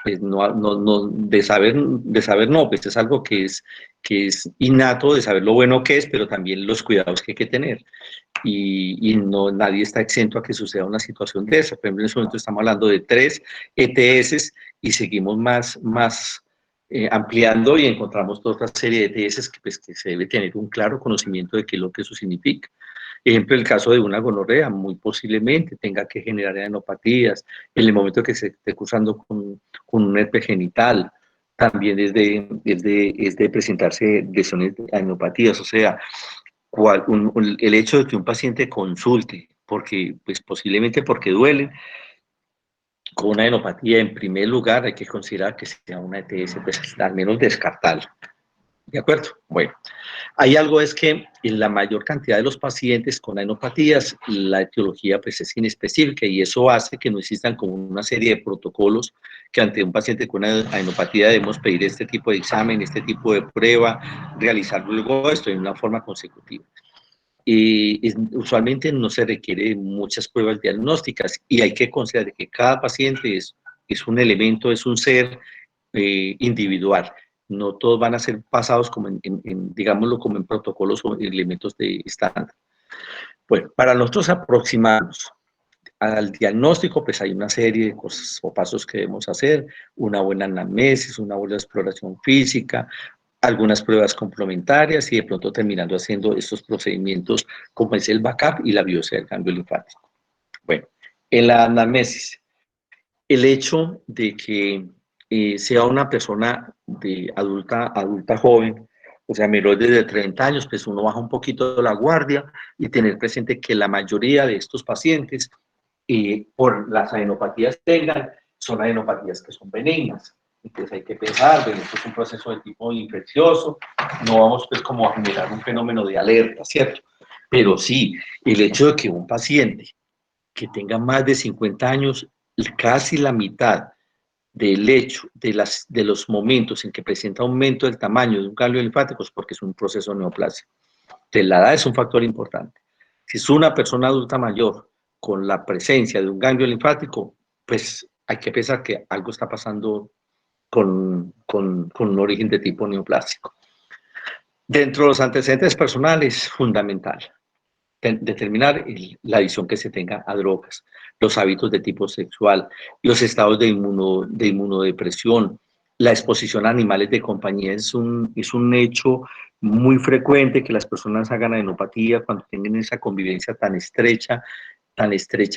pues de saber no, pues es algo que es innato, de saber lo bueno que es, pero también los cuidados que hay que tener. Y no, nadie está exento a que suceda una situación de esa. Por ejemplo, en este momento estamos hablando de 3 ETS y seguimos más ampliando y encontramos toda otra serie de ETS que, pues, que se debe tener un claro conocimiento de qué es lo que eso significa. Ejemplo, el caso de una gonorrea, muy posiblemente tenga que generar adenopatías en el momento que se esté cursando con un herpes genital. También es de presentarse lesiones de adenopatías, o sea, el hecho de que un paciente consulte, porque, pues posiblemente porque duele, con una adenopatía, en primer lugar, hay que considerar que sea una ETS, pues al menos descartarlo. ¿De acuerdo? Bueno, hay algo es que en la mayor cantidad de los pacientes con adenopatías, la etiología pues es inespecífica y eso hace que no existan como una serie de protocolos que ante un paciente con una adenopatía debemos pedir este tipo de examen, este tipo de prueba, realizar luego esto en una forma consecutiva. Usualmente no se requiere muchas pruebas diagnósticas y hay que considerar que cada paciente es un elemento, es un ser individual. No todos van a ser pasados como digámoslo, como en protocolos o elementos de estándar. Bueno, para nosotros aproximarnos al diagnóstico, pues hay una serie de cosas o pasos que debemos hacer, una buena anamnesis, una buena exploración física, algunas pruebas complementarias y de pronto terminando haciendo estos procedimientos como es el backup y la biopsia del cambio linfático. Bueno, en la anamnesis, el hecho de que sea una persona de adulta joven, o sea, menores de 30 años, pues uno baja un poquito la guardia y tener presente que la mayoría de estos pacientes, por las adenopatías tengan, son adenopatías que son benignas. Entonces hay que pensar, bueno, esto es un proceso de tipo infeccioso, no vamos pues como a generar un fenómeno de alerta, ¿cierto? Pero sí, el hecho de que un paciente que tenga más de 50 años, casi la mitad del hecho de los momentos en que presenta aumento del tamaño de un ganglio linfático es porque es un proceso neoplasia. Entonces la edad es un factor importante. Si es una persona adulta mayor con la presencia de un ganglio linfático, pues hay que pensar que algo está pasando con un origen de tipo neoplásico. Dentro de los antecedentes personales, fundamental, determinar la adicción que se tenga a drogas, los hábitos de tipo sexual, los estados de inmunodepresión, la exposición a animales de compañía es un hecho muy frecuente que las personas hagan adenopatía cuando tienen esa convivencia tan estrecha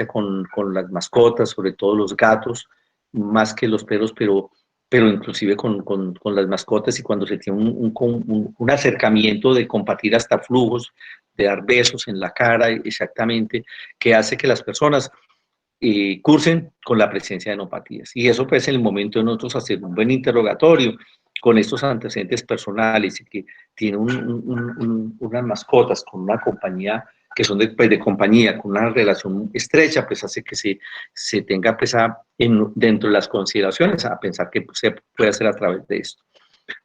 con las mascotas, sobre todo los gatos, más que los perros, pero inclusive con las mascotas y cuando se tiene un acercamiento de compartir hasta flujos, de dar besos en la cara exactamente, que hace que las personas cursen con la presencia de adenopatías. Y eso pues en el momento de nosotros hacer un buen interrogatorio con estos antecedentes personales y que tienen unas mascotas con una compañía que son de compañía, con una relación estrecha, pues hace que se tenga pues dentro de las consideraciones a pensar que se puede hacer a través de esto.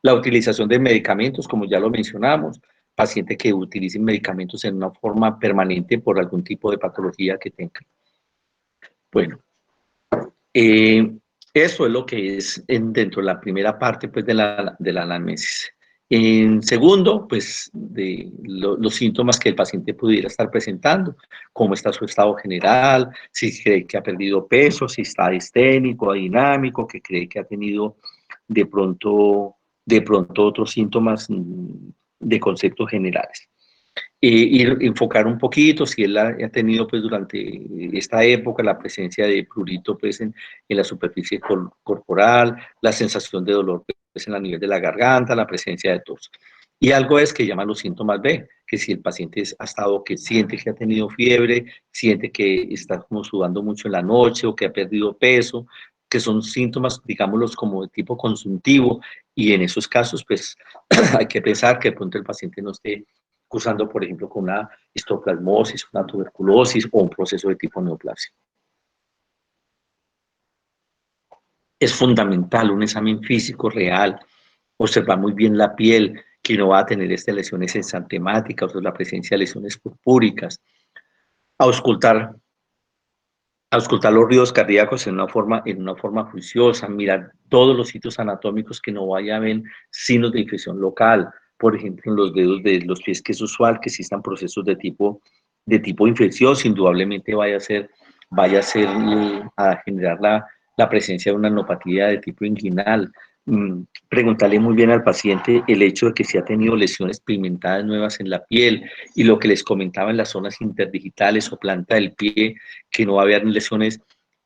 La utilización de medicamentos, como ya lo mencionamos, paciente que utilice medicamentos en una forma permanente por algún tipo de patología que tenga. Bueno, eso es lo que es dentro de la primera parte pues, de la anamnesis. En segundo, pues los síntomas que el paciente pudiera estar presentando, cómo está su estado general, si cree que ha perdido peso, si está disténico, adinámico, que cree que ha tenido de pronto otros síntomas de conceptos generales. Enfocar un poquito si él ha tenido pues durante esta época la presencia de prurito pues en la superficie corporal, la sensación de dolor pues en la nivel de la garganta, la presencia de tos. Y algo es que llaman los síntomas B, que si el paciente ha estado, que siente que ha tenido fiebre, siente que está como sudando mucho en la noche o que ha perdido peso, que son síntomas, digámoslos, como de tipo consultivo, y en esos casos pues hay que pensar que de pronto el paciente no esté cursando, por ejemplo, con una histoplasmosis, una tuberculosis o un proceso de tipo neoplasia. Es fundamental un examen físico real, observar muy bien la piel, que no va a tener lesiones exantemáticas o la presencia de lesiones purpúricas, auscultar los ruidos cardíacos en una forma juiciosa, mirar todos los sitios anatómicos que no vaya a haber signos de infección local, por ejemplo, en los dedos de los pies, que es usual que existan procesos de tipo infeccioso, indudablemente vaya a generar la presencia de una neuropatía de tipo inguinal. Preguntarle muy bien al paciente el hecho de que si ha tenido lesiones pigmentadas nuevas en la piel, y lo que les comentaba en las zonas interdigitales o planta del pie, que no va a haber lesiones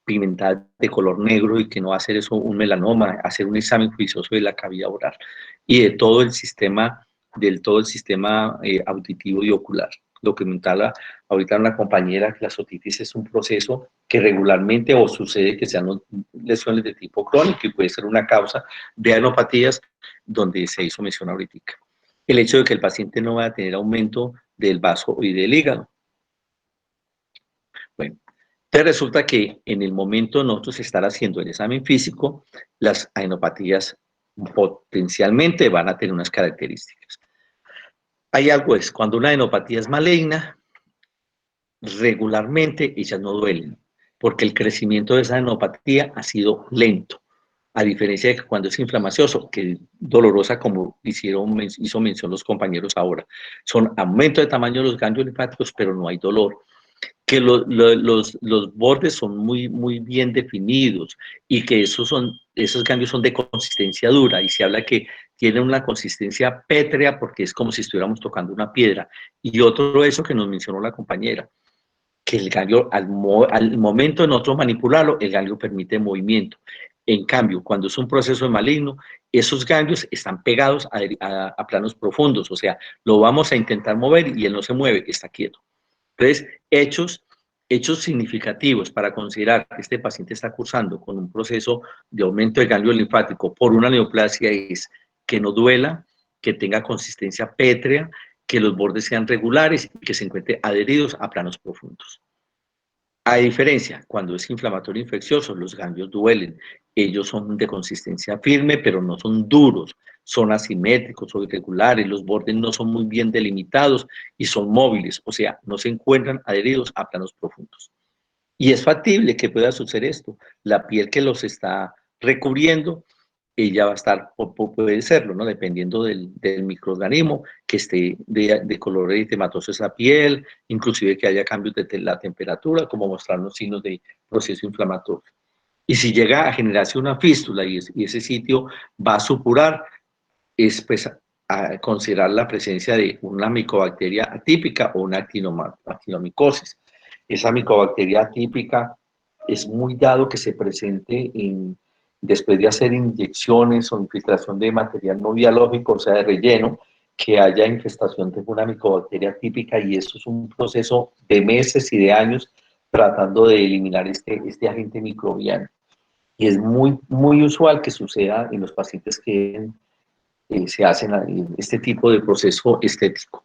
pigmentadas de color negro y que no va a ser eso un melanoma, hacer un examen juicioso de la cavidad oral y de todo el sistema auditivo y ocular. Lo que comentaba ahorita una compañera, que la otitis es un proceso que regularmente o sucede que sean lesiones de tipo crónico y puede ser una causa de adenopatías, donde se hizo mención ahorita. El hecho de que el paciente no va a tener aumento del vaso y del hígado. Bueno, entonces resulta que en el momento de nosotros estar haciendo el examen físico, las adenopatías potencialmente van a tener unas características. Hay algo, es cuando una adenopatía es maligna, regularmente ellas no duelen, porque el crecimiento de esa adenopatía ha sido lento, a diferencia de que cuando es inflamacioso, que es dolorosa, como hizo mención los compañeros ahora, son aumento de tamaño de los ganglios linfáticos, pero no hay dolor, que los bordes son muy bien definidos y que esos ganglios son de consistencia dura, y se habla que tienen una consistencia pétrea porque es como si estuviéramos tocando una piedra. Y otro eso que nos mencionó la compañera, que el ganglio al momento de nosotros manipularlo, el ganglio permite movimiento. En cambio, cuando es un proceso maligno, esos ganglios están pegados a planos profundos, o sea, lo vamos a intentar mover y él no se mueve, está quieto. Entonces, hechos significativos para considerar que este paciente está cursando con un proceso de aumento de ganglio linfático por una neoplasia es que no duela, que tenga consistencia pétrea, que los bordes sean regulares y que se encuentren adheridos a planos profundos. A diferencia, cuando es inflamatorio infeccioso, los ganglios duelen. Ellos son de consistencia firme, pero no son duros. Son asimétricos o irregulares, los bordes no son muy bien delimitados y son móviles, o sea, no se encuentran adheridos a planos profundos. Y es factible que pueda suceder esto. La piel que los está recubriendo, ella va a estar, o puede serlo, ¿no? Dependiendo del microorganismo, que esté de color eritematoso esa piel, inclusive que haya cambios de la temperatura, como mostrarnos signos de proceso inflamatorio. Y si llega a generarse una fístula y ese sitio va a supurar, es pues a considerar la presencia de una micobacteria atípica o una actinomicosis. Esa micobacteria atípica es muy dado que se presente después de hacer inyecciones o infiltración de material no biológico, o sea, de relleno, que haya infestación de una micobacteria típica, y eso es un proceso de meses y de años tratando de eliminar este agente microbiano. Y es muy usual que suceda en los pacientes que se hacen este tipo de proceso estético.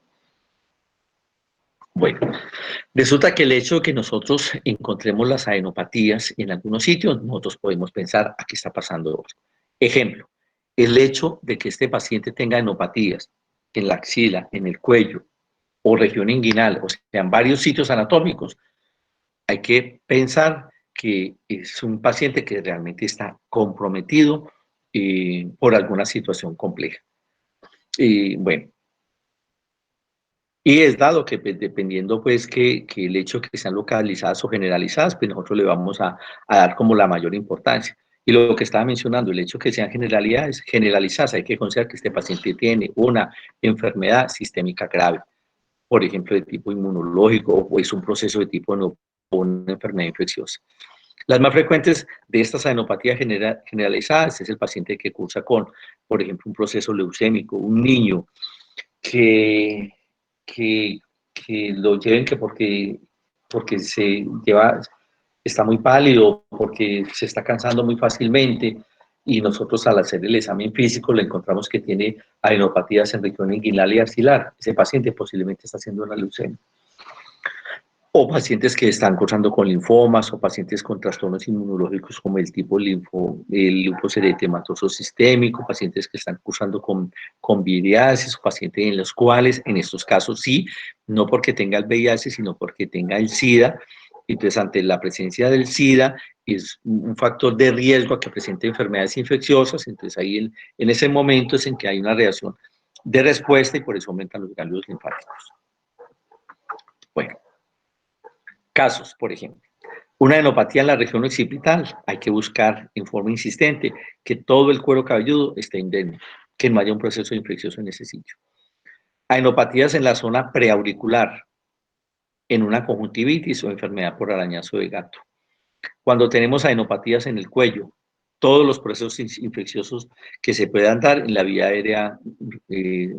Bueno, resulta que el hecho de que nosotros encontremos las adenopatías en algunos sitios, nosotros podemos pensar, ¿a qué está pasando? Ejemplo, el hecho de que este paciente tenga adenopatías en la axila, en el cuello o región inguinal, o sea, en varios sitios anatómicos, hay que pensar que es un paciente que realmente está comprometido por alguna situación compleja. Bueno, y es dado que pues, dependiendo pues que el hecho de que sean localizadas o generalizadas, pues nosotros le vamos a dar como la mayor importancia. Y lo que estaba mencionando, el hecho de que sean generalizadas, hay que considerar que este paciente tiene una enfermedad sistémica grave, por ejemplo, de tipo inmunológico, o es un proceso de tipo no, o una enfermedad infecciosa. Las más frecuentes de estas adenopatías generalizadas es el paciente que cursa con, por ejemplo, un proceso leucémico, un niño que lo lleven que porque está muy pálido, porque se está cansando muy fácilmente, y nosotros al hacer el examen físico le encontramos que tiene adenopatías en región inguinal y axilar. Ese paciente posiblemente está haciendo una leucemia. O pacientes que están cursando con linfomas, o pacientes con trastornos inmunológicos como el tipo el lupus eritematoso sistémico, pacientes que están cursando con viriasis, o pacientes en los cuales, en estos casos sí, no porque tenga el VIH, sino porque tenga el SIDA. Entonces, ante la presencia del SIDA, es un factor de riesgo a que presente enfermedades infecciosas. Entonces, ahí en ese momento es en que hay una reacción de respuesta y por eso aumentan los ganglios linfáticos. Bueno. Casos, por ejemplo, una adenopatía en la región occipital, hay que buscar en forma insistente que todo el cuero cabelludo esté indemne, que no haya un proceso infeccioso en ese sitio. Adenopatías en la zona preauricular, en una conjuntivitis o enfermedad por arañazo de gato. Cuando tenemos adenopatías en el cuello, todos los procesos infecciosos que se puedan dar en la vía aérea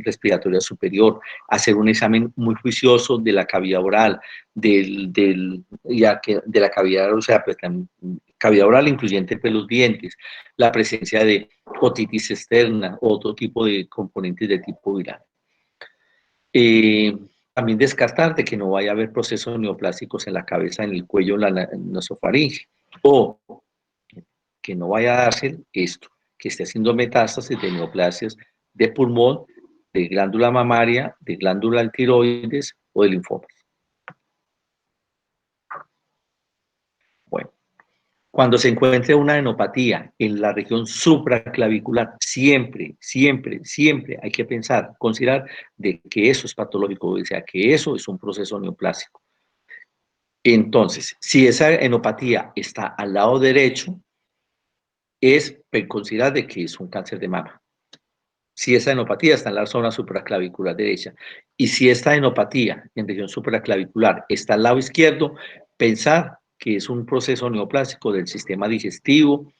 respiratoria superior, hacer un examen muy juicioso de la cavidad oral, de la cavidad oral, o sea, pues, cavidad oral incluyente pelos dientes, la presencia de otitis externa, otro tipo de componentes de tipo viral. También descartar de que no vaya a haber procesos neoplásicos en la cabeza, en el cuello, en la nasofaringe, o que no vaya a darse esto, que esté haciendo metástasis de neoplasias de pulmón, de glándula mamaria, de glándula tiroides o de linfomas. Bueno, cuando se encuentre una adenopatía en la región supraclavicular, siempre, siempre, siempre hay que pensar, considerar de que eso es patológico, o sea, que eso es un proceso neoplásico. Entonces, si esa adenopatía está al lado derecho, es considerar de que es un cáncer de mama. Si esa adenopatía está en la zona supraclavicular derecha, y si esta adenopatía en región supraclavicular está al lado izquierdo, pensar que es un proceso neoplásico del sistema digestivo,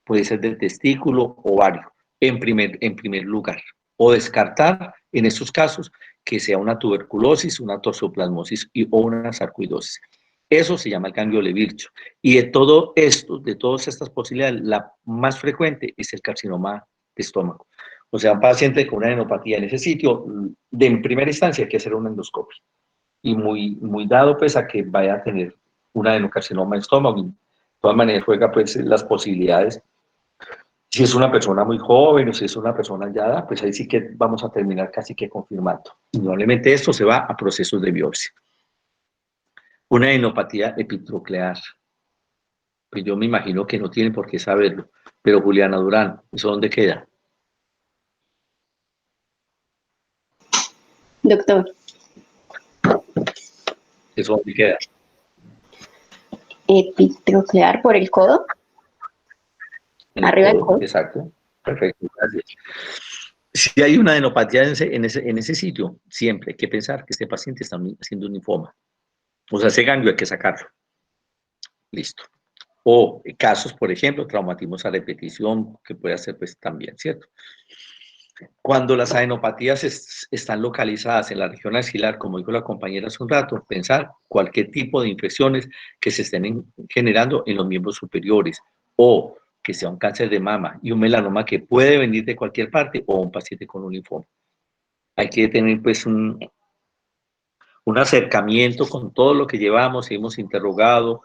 puede ser del testículo, ovario, en primer lugar. O descartar, en estos casos, que sea una tuberculosis, una toxoplasmosis o una sarcoidosis. Eso se llama el ganglio Levircho. Y de todo esto, de todas estas posibilidades, la más frecuente es el carcinoma de estómago. O sea, un paciente con una adenopatía en ese sitio, en primera instancia hay que hacer una endoscopia. Y muy dado pues a que vaya a tener un adenocarcinoma de estómago. De todas maneras juega pues las posibilidades. Si es una persona muy joven o si es una persona ya, pues ahí sí que vamos a terminar casi que confirmando. Indudablemente esto se va a procesos de biopsia. Una adenopatía epitroclear. Pues yo me imagino que no tienen por qué saberlo. Pero Juliana Durán, ¿eso dónde queda? Doctor. ¿Eso dónde queda? Epitroclear por el codo. Arriba del codo. Exacto. Perfecto, gracias. Si hay una adenopatía en ese sitio, siempre hay que pensar que este paciente está haciendo un linfoma. O sea, ese ganglio hay que sacarlo. Listo. O casos, por ejemplo, traumatismos a repetición, que puede hacer pues también, ¿cierto? Cuando las adenopatías están localizadas en la región axilar, como dijo la compañera hace un rato, pensar cualquier tipo de infecciones que se estén generando en los miembros superiores, o que sea un cáncer de mama y un melanoma que puede venir de cualquier parte, o un paciente con un linfoma. Hay que tener pues un acercamiento con todo lo que llevamos, hemos interrogado,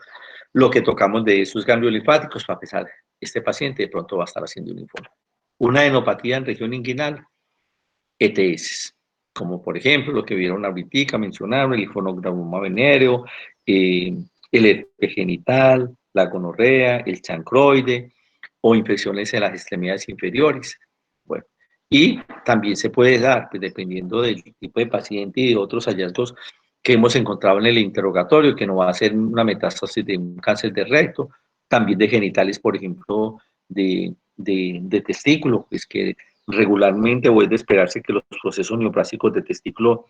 lo que tocamos de esos ganglios linfáticos, para pensar, este paciente de pronto va a estar haciendo un linfoma. Una adenopatía en región inguinal, ETS, como por ejemplo lo que vieron ahorita, mencionaron el linfonograuma venéreo, el herpes genital, la gonorrea, el chancroide, o infecciones en las extremidades inferiores. Bueno, y también se puede dar, pues, dependiendo del tipo de paciente y de otros hallazgos que hemos encontrado en el interrogatorio, que no va a ser una metástasis de un cáncer de recto, también de genitales, por ejemplo, de testículo, pues que regularmente o es de esperarse que los procesos neoplásicos de testículo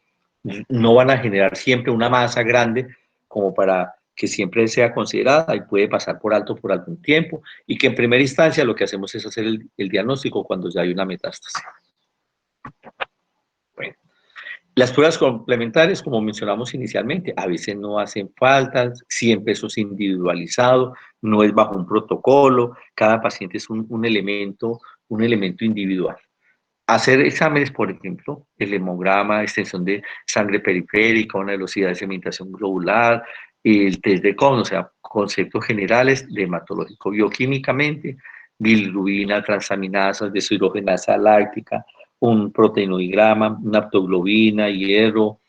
no van a generar siempre una masa grande como para que siempre sea considerada y puede pasar por alto por algún tiempo, y que en primera instancia lo que hacemos es hacer el diagnóstico cuando ya hay una metástasis. Bueno, Las pruebas complementarias, como mencionamos inicialmente, a veces no hacen falta, siempre eso es individualizado, no es bajo un protocolo, cada paciente es un elemento individual. Hacer exámenes, por ejemplo, el hemograma, extensión de sangre periférica, una velocidad de sedimentación globular, el test de Cohn, o sea, conceptos generales de hematológico bioquímicamente, bilirrubina, transaminasas, deshidrogenasa láctica, un proteinoigrama, una aptoglobina, hierro,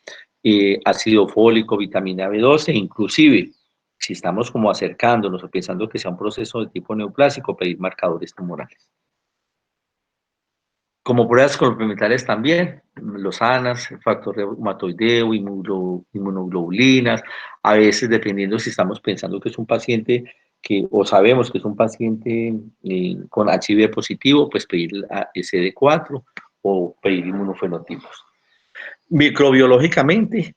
ácido fólico, vitamina B12, inclusive, si estamos como acercándonos o pensando que sea un proceso de tipo neoplásico, pedir marcadores tumorales. Como pruebas complementarias también, los ANAS, el factor reumatoideo, inmunoglobulinas, a veces dependiendo si estamos pensando que es un paciente o sabemos que es un paciente con HIV positivo, pues pedir CD4 o pedir inmunofenotipos. Microbiológicamente,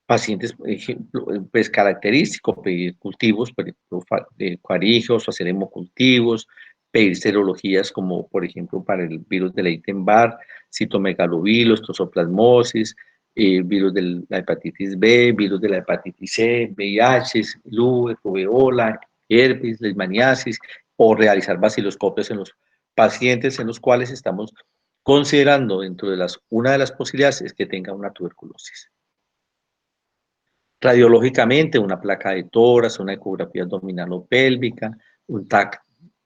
pacientes, por ejemplo, pues característico, pedir cultivos, por ejemplo, cuarígeos o hacer hemocultivos, pedir serologías como, por ejemplo, para el virus de la Epstein-Barr, citomegalovirus, tosoplasmosis, virus de la hepatitis B, virus de la hepatitis C, VIH, flu, rubeola, herpes, leishmaniasis, o realizar baciloscopios en los pacientes en los cuales estamos considerando dentro de una de las posibilidades es que tenga una tuberculosis. Radiológicamente, una placa de tórax, una ecografía abdominal o pélvica, un TAC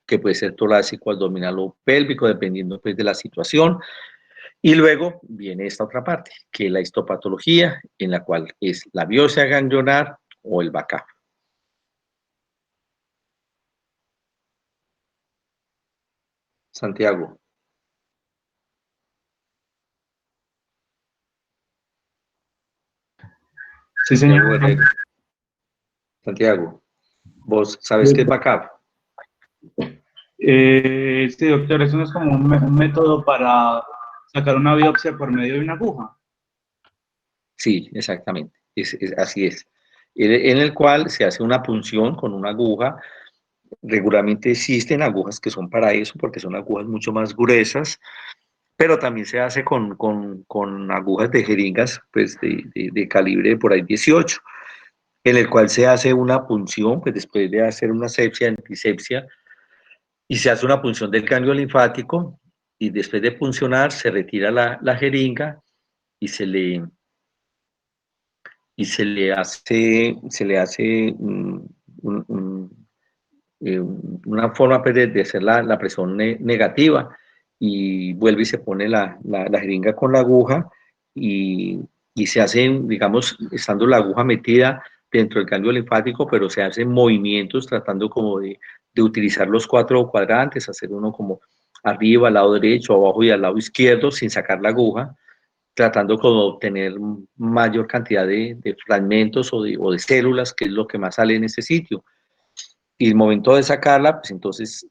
que puede ser torácico, abdominal o pélvico, dependiendo pues, de la situación. Y luego viene esta otra parte, que es la histopatología, en la cual es la biopsia ganglionar o el BACAP. Santiago. Sí, señor. Santiago, ¿vos sabes qué es BACAP? Sí, doctor, eso no es como un método para sacar una biopsia por medio de una aguja. Sí, exactamente, así es. En el cual se hace una punción con una aguja. Regularmente existen agujas que son para eso, porque son agujas mucho más gruesas, pero también se hace con agujas de jeringas pues, de calibre por ahí 18, en el cual se hace una punción, pues después de hacer una sepsia, antisepsia, y se hace una punción del ganglio linfático, y después de puncionar se retira la jeringa y se le hace una forma pues, de hacer la presión negativa, y vuelve y se pone la jeringa con la aguja y se hacen, digamos, estando la aguja metida dentro del ganglio linfático, pero se hacen movimientos tratando como de utilizar los 4 cuadrantes, hacer uno como arriba, al lado derecho, abajo y al lado izquierdo, sin sacar la aguja, tratando como de obtener mayor cantidad de fragmentos o de células, que es lo que más sale en ese sitio. Y el momento de sacarla, pues entonces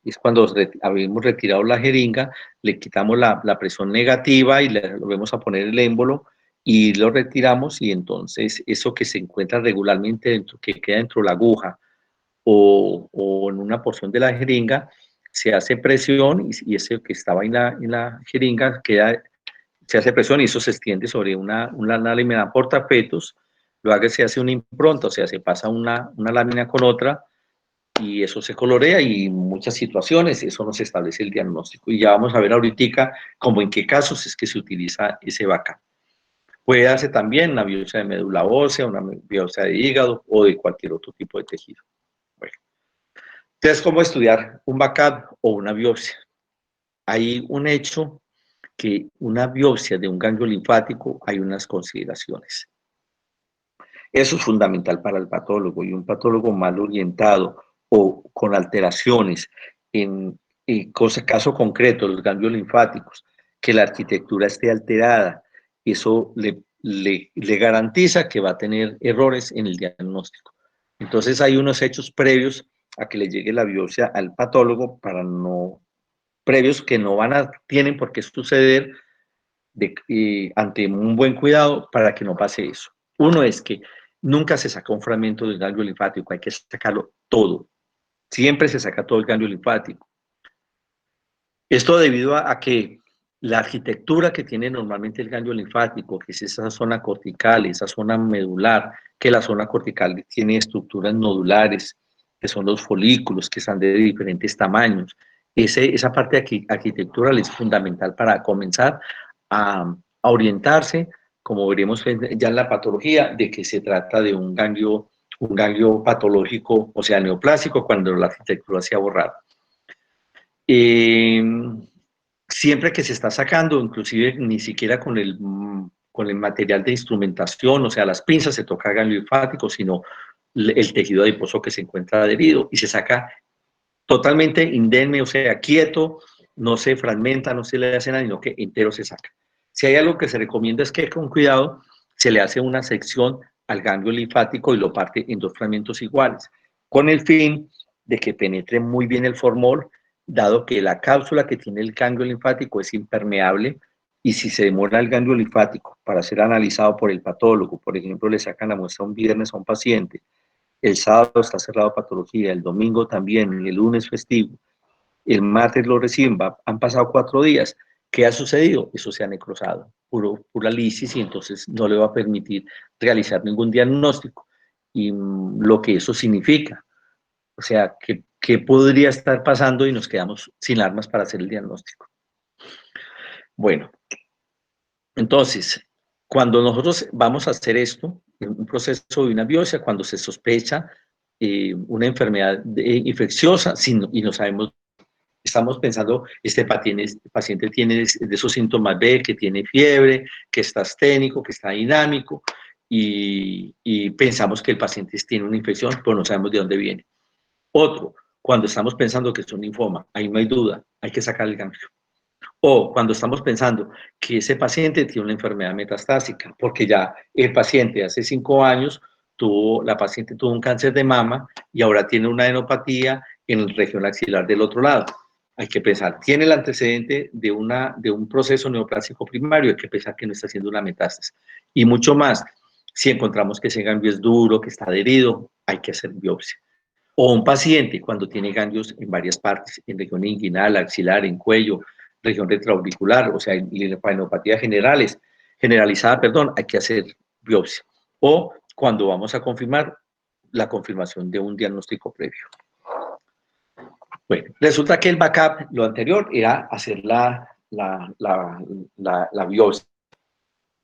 es cuando habíamos retirado la jeringa, le quitamos la presión negativa y le volvemos a poner el émbolo y lo retiramos, y entonces eso que se encuentra regularmente dentro, que queda dentro de la aguja o en una porción de la jeringa, se hace presión y ese que estaba en la jeringa se hace presión y eso se extiende sobre una lámina portapetos. Luego se hace una impronta, o sea, se pasa una lámina con otra y eso se colorea, y en muchas situaciones eso nos establece el diagnóstico. Y ya vamos a ver ahorita como en qué casos es que se utiliza ese BACAP. Puede darse también una biopsia de médula ósea, una biopsia de hígado o de cualquier otro tipo de tejido. Bueno, entonces, ¿cómo estudiar un BACAP o una biopsia? Hay un hecho que una biopsia de un ganglio linfático hay unas consideraciones. Eso es fundamental para el patólogo, y un patólogo mal orientado o con alteraciones en caso concreto, los ganglios linfáticos, que la arquitectura esté alterada, eso le garantiza que va a tener errores en el diagnóstico. Entonces hay unos hechos previos a que le llegue la biopsia al patólogo previos que tienen por qué suceder ante un buen cuidado para que no pase eso. Uno es que nunca se saca un fragmento del ganglio linfático, hay que sacarlo todo. Siempre se saca todo el ganglio linfático. Esto debido a que la arquitectura que tiene normalmente el ganglio linfático, que es esa zona cortical, esa zona medular, que la zona cortical tiene estructuras nodulares, que son los folículos, que están de diferentes tamaños. Esa parte arquitectural es fundamental para comenzar a orientarse, como veremos ya en la patología, de que se trata de un ganglio patológico, o sea, neoplásico, cuando la arquitectura se ha borrado. Siempre que se está sacando, inclusive ni siquiera con el material de instrumentación, o sea, las pinzas se toca ganglio linfático, sino el tejido adiposo que se encuentra adherido y se saca totalmente indemne, o sea, quieto, no se fragmenta, no se le hace nada, sino que entero se saca. Si hay algo que se recomienda es que con cuidado se le hace una sección al ganglio linfático y lo parte en 2 fragmentos iguales, con el fin de que penetre muy bien el formol, dado que la cápsula que tiene el ganglio linfático es impermeable, y si se demora el ganglio linfático para ser analizado por el patólogo, por ejemplo, le sacan la muestra un viernes a un paciente, el sábado está cerrado patología, el domingo también, el lunes festivo, el martes lo reciben, han pasado 4 días. ¿Qué ha sucedido? Eso se ha necrosado, pura lisis, y entonces no le va a permitir realizar ningún diagnóstico. Y lo que eso significa, o sea, ¿qué podría estar pasando? Y nos quedamos sin armas para hacer el diagnóstico. Bueno, entonces, cuando nosotros vamos a hacer esto, un proceso de una biopsia, cuando se sospecha una enfermedad infecciosa y no sabemos, estamos pensando, este paciente tiene de esos síntomas B, que tiene fiebre, que está asténico, que está dinámico, y pensamos que el paciente tiene una infección, pero no sabemos de dónde viene. Otro, cuando estamos pensando que es un linfoma, ahí no hay duda, hay que sacar el ganglio. O cuando estamos pensando que ese paciente tiene una enfermedad metastásica, porque ya el paciente hace 5 años, la paciente tuvo un cáncer de mama y ahora tiene una adenopatía en la región axilar del otro lado. Hay que pensar, tiene el antecedente de un proceso neoplásico primario, hay que pensar que no está haciendo una metástasis. Y mucho más, si encontramos que ese ganglio es duro, que está adherido, hay que hacer biopsia. O un paciente cuando tiene ganglios en varias partes, en región inguinal, axilar, en cuello, región retroauricular, o sea, linfadenopatía generalizada, hay que hacer biopsia. O cuando vamos a confirmar la confirmación de un diagnóstico previo. Bueno, resulta que el backup, lo anterior, era hacer la biopsia.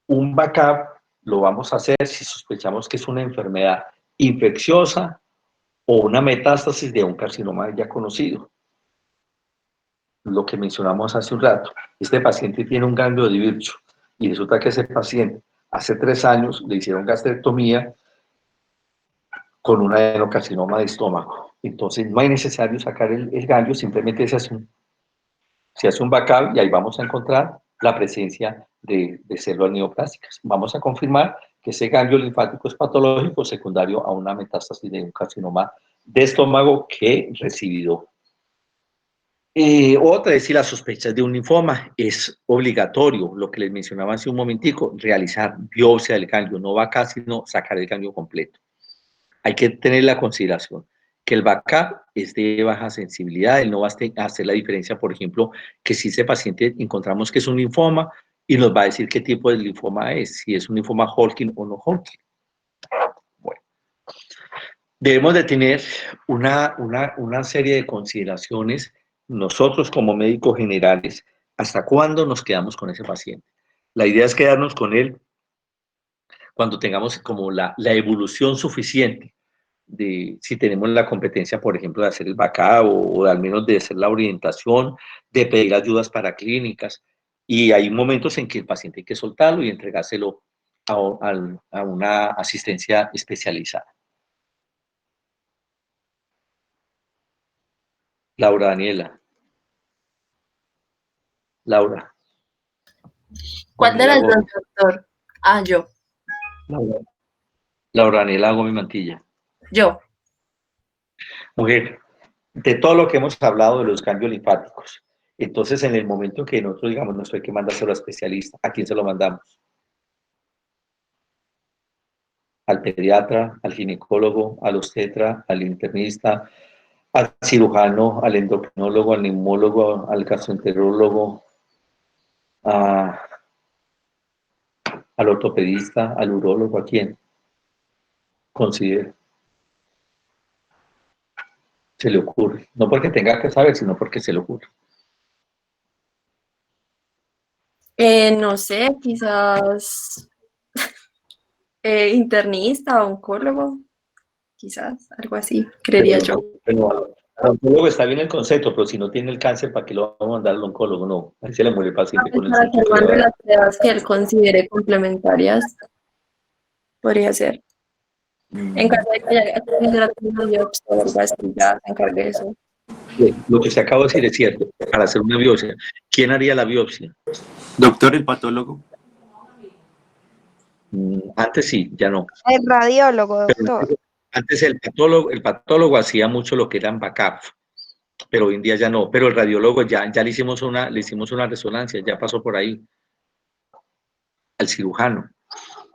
Un backup lo vamos a hacer si sospechamos que es una enfermedad infecciosa o una metástasis de un carcinoma ya conocido. Lo que mencionamos hace un rato, este paciente tiene un ganglio de Virchow y resulta que ese paciente hace 3 años le hicieron gastrectomía con un adenocarcinoma de estómago. Entonces no hay necesario sacar el ganglio, simplemente se hace un backup y ahí vamos a encontrar la presencia de células neoplásicas. Vamos a confirmar que ese ganglio linfático es patológico secundario a una metástasis de un carcinoma de estómago que recibido. Otra es si la sospecha de un linfoma, es obligatorio, lo que les mencionaba hace un momentico, realizar biopsia del ganglio, no vaca, sino sacar el ganglio completo. Hay que tener la consideración que el backup es de baja sensibilidad, él no va a hacer la diferencia, por ejemplo, que si ese paciente encontramos que es un linfoma y nos va a decir qué tipo de linfoma es, si es un linfoma Hodgkin o no Hodgkin. Bueno, debemos de tener una serie de consideraciones nosotros como médicos generales, hasta cuándo nos quedamos con ese paciente. La idea es quedarnos con él cuando tengamos como la evolución suficiente de si tenemos la competencia, por ejemplo, de hacer el backup o al menos de hacer la orientación, de pedir ayudas para clínicas. Y hay momentos en que el paciente hay que soltarlo y entregárselo a una asistencia especializada. Laura Daniela. Laura. ¿Cuál de las dos, doctor? Yo. Laura Daniela Gómez Mantilla. Yo. Mujer, de todo lo que hemos hablado de los ganglios linfáticos, entonces en el momento en que nosotros digamos, no hay que mandárselo a especialista, ¿a quién se lo mandamos? Al pediatra, al ginecólogo, al obstetra, al internista, al cirujano, al endocrinólogo, al neumólogo, al gastroenterólogo, al ortopedista, al urólogo, ¿a quién considera? Se le ocurre. No porque tenga que saber, sino porque se le ocurre. No sé, quizás internista o oncólogo, quizás, algo así, creería yo. Pero al oncólogo está bien el concepto, pero si no tiene el cáncer, ¿para qué lo vamos a mandar al oncólogo? No, ahí se le muere el paciente con el Para que susto que le va a mande dar. las pruebas que él considere complementarias, podría ser. En caso de que haya que hacer una biopsia o algo así, ya se encargue de eso. Lo que se acaba de decir es cierto, para hacer una biopsia. ¿Quién haría la biopsia? Doctor, el patólogo. Antes sí, ya no. El radiólogo, Pero doctor. antes el patólogo hacía mucho lo que eran backup, pero hoy en día ya no. Pero el radiólogo ya le hicimos una resonancia, ya pasó por ahí. Al cirujano.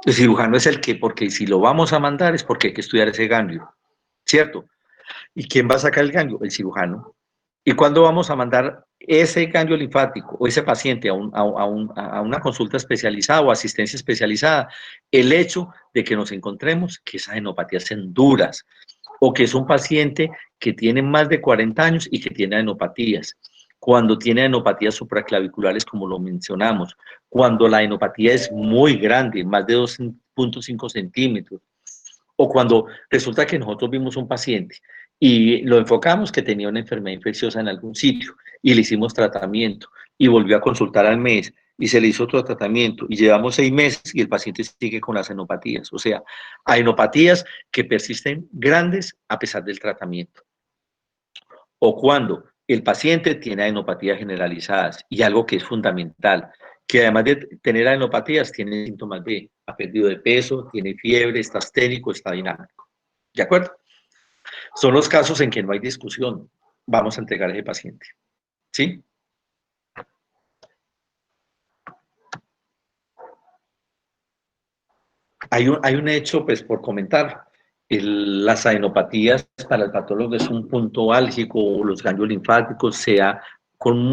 El cirujano es el que, porque si lo vamos a mandar es porque hay que estudiar ese ganglio, ¿cierto? ¿Y quién va a sacar el ganglio? El cirujano. ¿Y cuándo vamos a mandar ese ganglio linfático o ese paciente a una consulta especializada o asistencia especializada? El hecho de que nos encontremos que esas adenopatías sean duras o que es un paciente que tiene más de 40 años y que tiene adenopatías. Cuando tiene adenopatías supraclaviculares, como lo mencionamos, cuando la adenopatía es muy grande, más de 2.5 centímetros, o cuando resulta que nosotros vimos un paciente y lo enfocamos que tenía una enfermedad infecciosa en algún sitio y le hicimos tratamiento y volvió a consultar al mes y se le hizo otro tratamiento y llevamos 6 meses y el paciente sigue con las adenopatías. O sea, adenopatías que persisten grandes a pesar del tratamiento. O cuando el paciente tiene adenopatías generalizadas y algo que es fundamental, que además de tener adenopatías tiene síntomas de ha perdido de peso, tiene fiebre, está asténico, está dinámico. ¿De acuerdo? Son los casos en que no hay discusión. Vamos a entregar a ese paciente. ¿Sí? Hay un hecho, pues, por comentar. Las adenopatías para el patólogo es un punto álgico, los ganglios linfáticos, sea con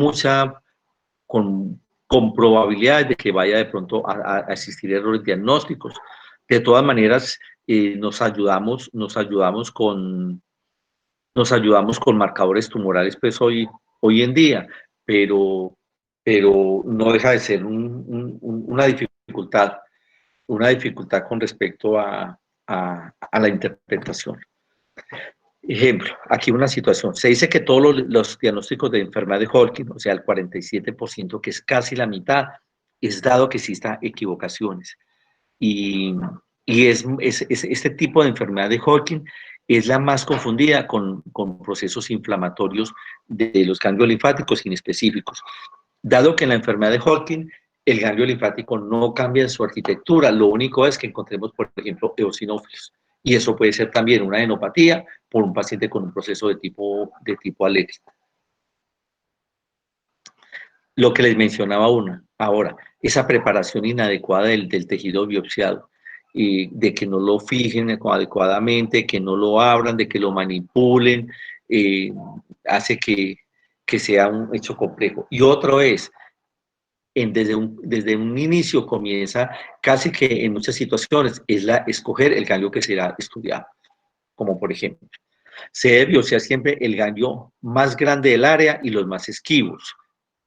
probabilidad de que vaya de pronto a existir errores diagnósticos. De todas maneras, nos ayudamos con marcadores tumorales pues hoy en día, pero no deja de ser una dificultad con respecto a la interpretación. Ejemplo, aquí una situación. Se dice que todos los diagnósticos de enfermedad de Hodgkin, o sea, el 47%, que es casi la mitad, es dado que exista equivocaciones. Y este tipo de enfermedad de Hodgkin es la más confundida con procesos inflamatorios de los ganglios linfáticos inespecíficos. Dado que en la enfermedad de Hodgkin el ganglio linfático no cambia en su arquitectura, lo único es que encontremos, por ejemplo, eosinófilos. Y eso puede ser también una adenopatía por un paciente con un proceso de tipo alérgico. Lo que les mencionaba ahora, esa preparación inadecuada del tejido biopsiado, de que no lo fijen adecuadamente, que no lo abran, de que lo manipulen, hace que sea un hecho complejo. Y otro es, desde un inicio comienza, casi que en muchas situaciones, es escoger el ganglio que será estudiado. Como por ejemplo, se debe biopsiar siempre el ganglio más grande del área y los más esquivos.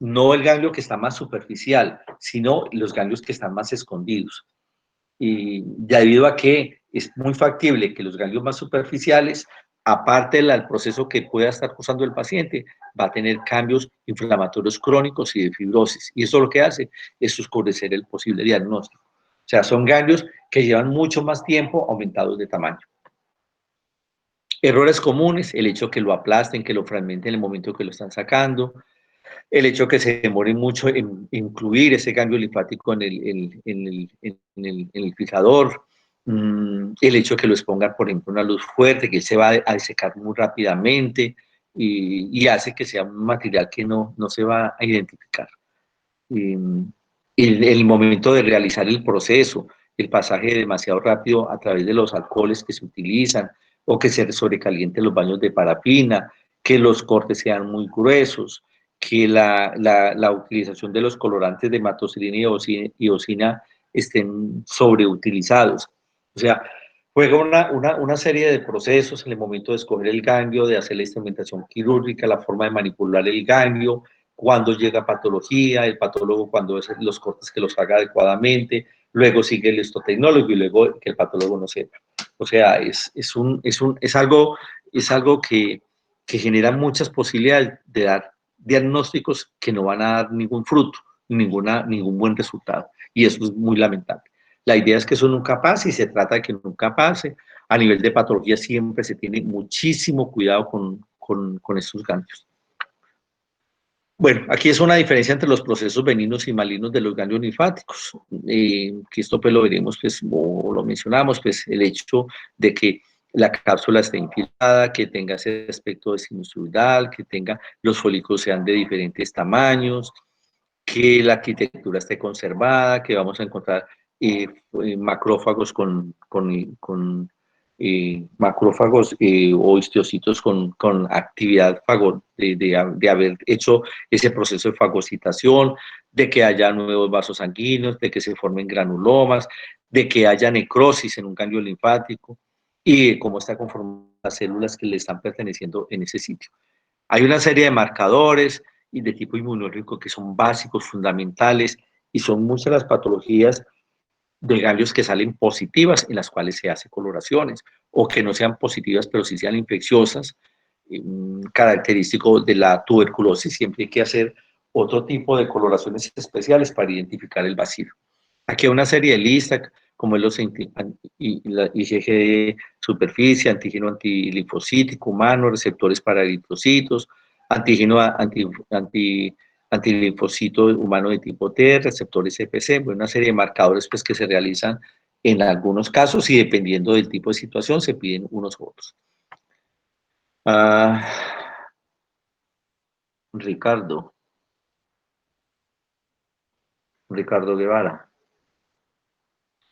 No el ganglio que está más superficial, sino los ganglios que están más escondidos. Y debido a que es muy factible que los ganglios más superficiales, aparte del proceso que pueda estar causando el paciente, va a tener cambios inflamatorios crónicos y de fibrosis. Y eso lo que hace es oscurecer el posible diagnóstico. O sea, son ganglios que llevan mucho más tiempo aumentados de tamaño. Errores comunes, el hecho que lo aplasten, que lo fragmenten en el momento que lo están sacando, el hecho que se demore mucho en incluir ese ganglio linfático en el fijador, el hecho que lo expongan, por ejemplo, una luz fuerte, que se va a secar muy rápidamente y hace que sea un material que no se va a identificar. El momento de realizar el proceso, el pasaje demasiado rápido a través de los alcoholes que se utilizan, o que se sobrecalienten los baños de parafina, que los cortes sean muy gruesos, que la utilización de los colorantes de matoxilina y eosina estén sobreutilizados. O sea, juega una serie de procesos en el momento de escoger el ganglio, de hacer la instrumentación quirúrgica, la forma de manipular el ganglio, cuando llega patología, el patólogo cuando es los cortes que los haga adecuadamente, luego sigue el histotecnólogo y luego que el patólogo no sepa. O sea, es algo que genera muchas posibilidades de dar diagnósticos que no van a dar ningún fruto, ningún buen resultado. Y eso es muy lamentable. La idea es que eso nunca pase y se trata de que nunca pase. A nivel de patología siempre se tiene muchísimo cuidado con estos ganglios. Bueno, aquí es una diferencia entre los procesos benignos y malignos de los ganglios linfáticos, que esto pues lo veremos, pues, o lo mencionamos, pues el hecho de que la cápsula esté infiltrada, que tenga ese aspecto de sinusoidal, que tenga los folículos sean de diferentes tamaños, que la arquitectura esté conservada, que vamos a encontrar macrófagos macrófagos o histocitos con actividad de haber hecho ese proceso de fagocitación, de que haya nuevos vasos sanguíneos, de que se formen granulomas, de que haya necrosis en un ganglio linfático y de cómo está conformada las células que le están perteneciendo en ese sitio. Hay una serie de marcadores y de tipo inmunológico que son básicos, fundamentales, y son muchas las patologías de ganglios que salen positivas en las cuales se hace coloraciones, o que no sean positivas pero sí sean infecciosas, característico de la tuberculosis. Siempre hay que hacer otro tipo de coloraciones especiales para identificar el bacilo. Aquí hay una serie de listas, como los IgG de superficie, antígeno antilinfocítico humano, receptores para eritrocitos, antígeno antilinfocito humano de tipo T, receptores CPC, una serie de marcadores pues, que se realizan en algunos casos y dependiendo del tipo de situación se piden unos u otros. Ricardo Guevara.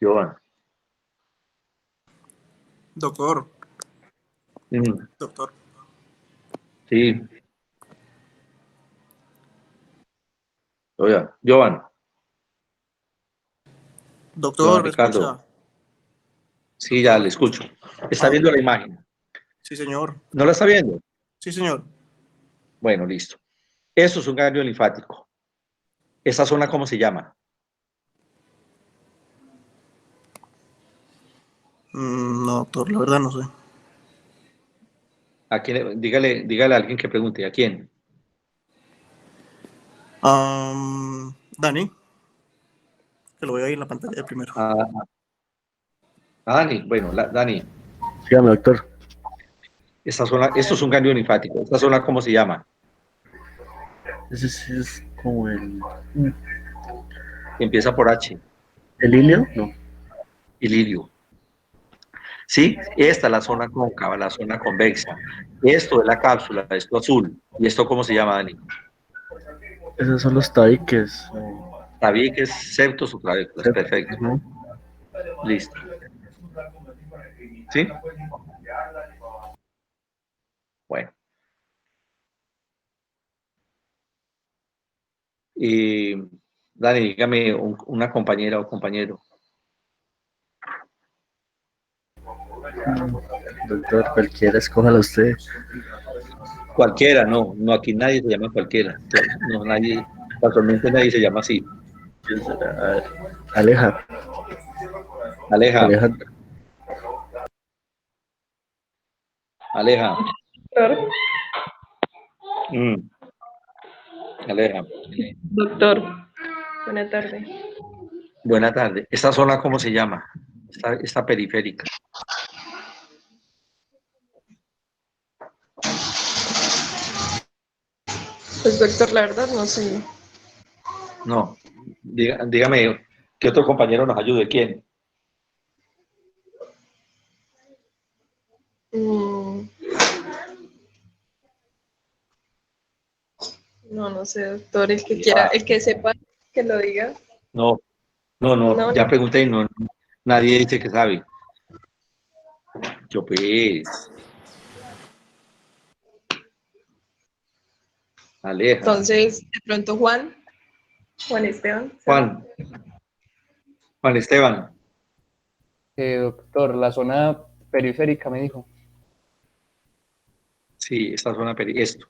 Joan. Doctor. Doctor. Sí. Oiga, Joan. Doctor, Ricardo. ¿me escucha? Sí, ya le escucho. ¿Está viendo la imagen? Sí, señor. ¿No la está viendo? Sí, señor. Bueno, listo. Esto es un ganglio linfático. ¿Esa zona cómo se llama? No, doctor, la verdad no sé. ¿A quién? Dígale a alguien que pregunte. ¿A quién? Dani. Que lo veo ahí en la pantalla de primero. Dani. Bueno, Dani. Dígame, doctor. Esta zona, esto es un ganglio linfático. ¿Esta zona cómo se llama? Ese sí es como el... Empieza por H. ¿El ilio? No. Ililio. ¿Sí? Esta es la zona cóncava, la zona convexa. Esto es la cápsula, esto azul. ¿Y esto cómo se llama, Dani? Esos son los tabiques. Tabiques, septos o clavículas. Perfecto. Listo. ¿Sí? Bueno. Dani, dígame una compañera o compañero. Doctor, cualquiera, escójala usted. Cualquiera, no, aquí nadie se llama cualquiera. No, nadie, casualmente nadie se llama así. Aleja. Aleja. Aleja. Doctor, buena tarde. Buena tarde. ¿Esta zona cómo se llama? Esta periférica. Pues doctor, la verdad no sé. No. Dígame, ¿qué otro compañero nos ayude? ¿Quién? No sé, doctor, el que quiera, el que sepa, que lo diga. No, ya pregunté y no, nadie dice que sabe. Yo pues. Aleja. Entonces, de pronto Juan Esteban. Juan Esteban. Doctor, la zona periférica me dijo. Sí, esta zona, esto.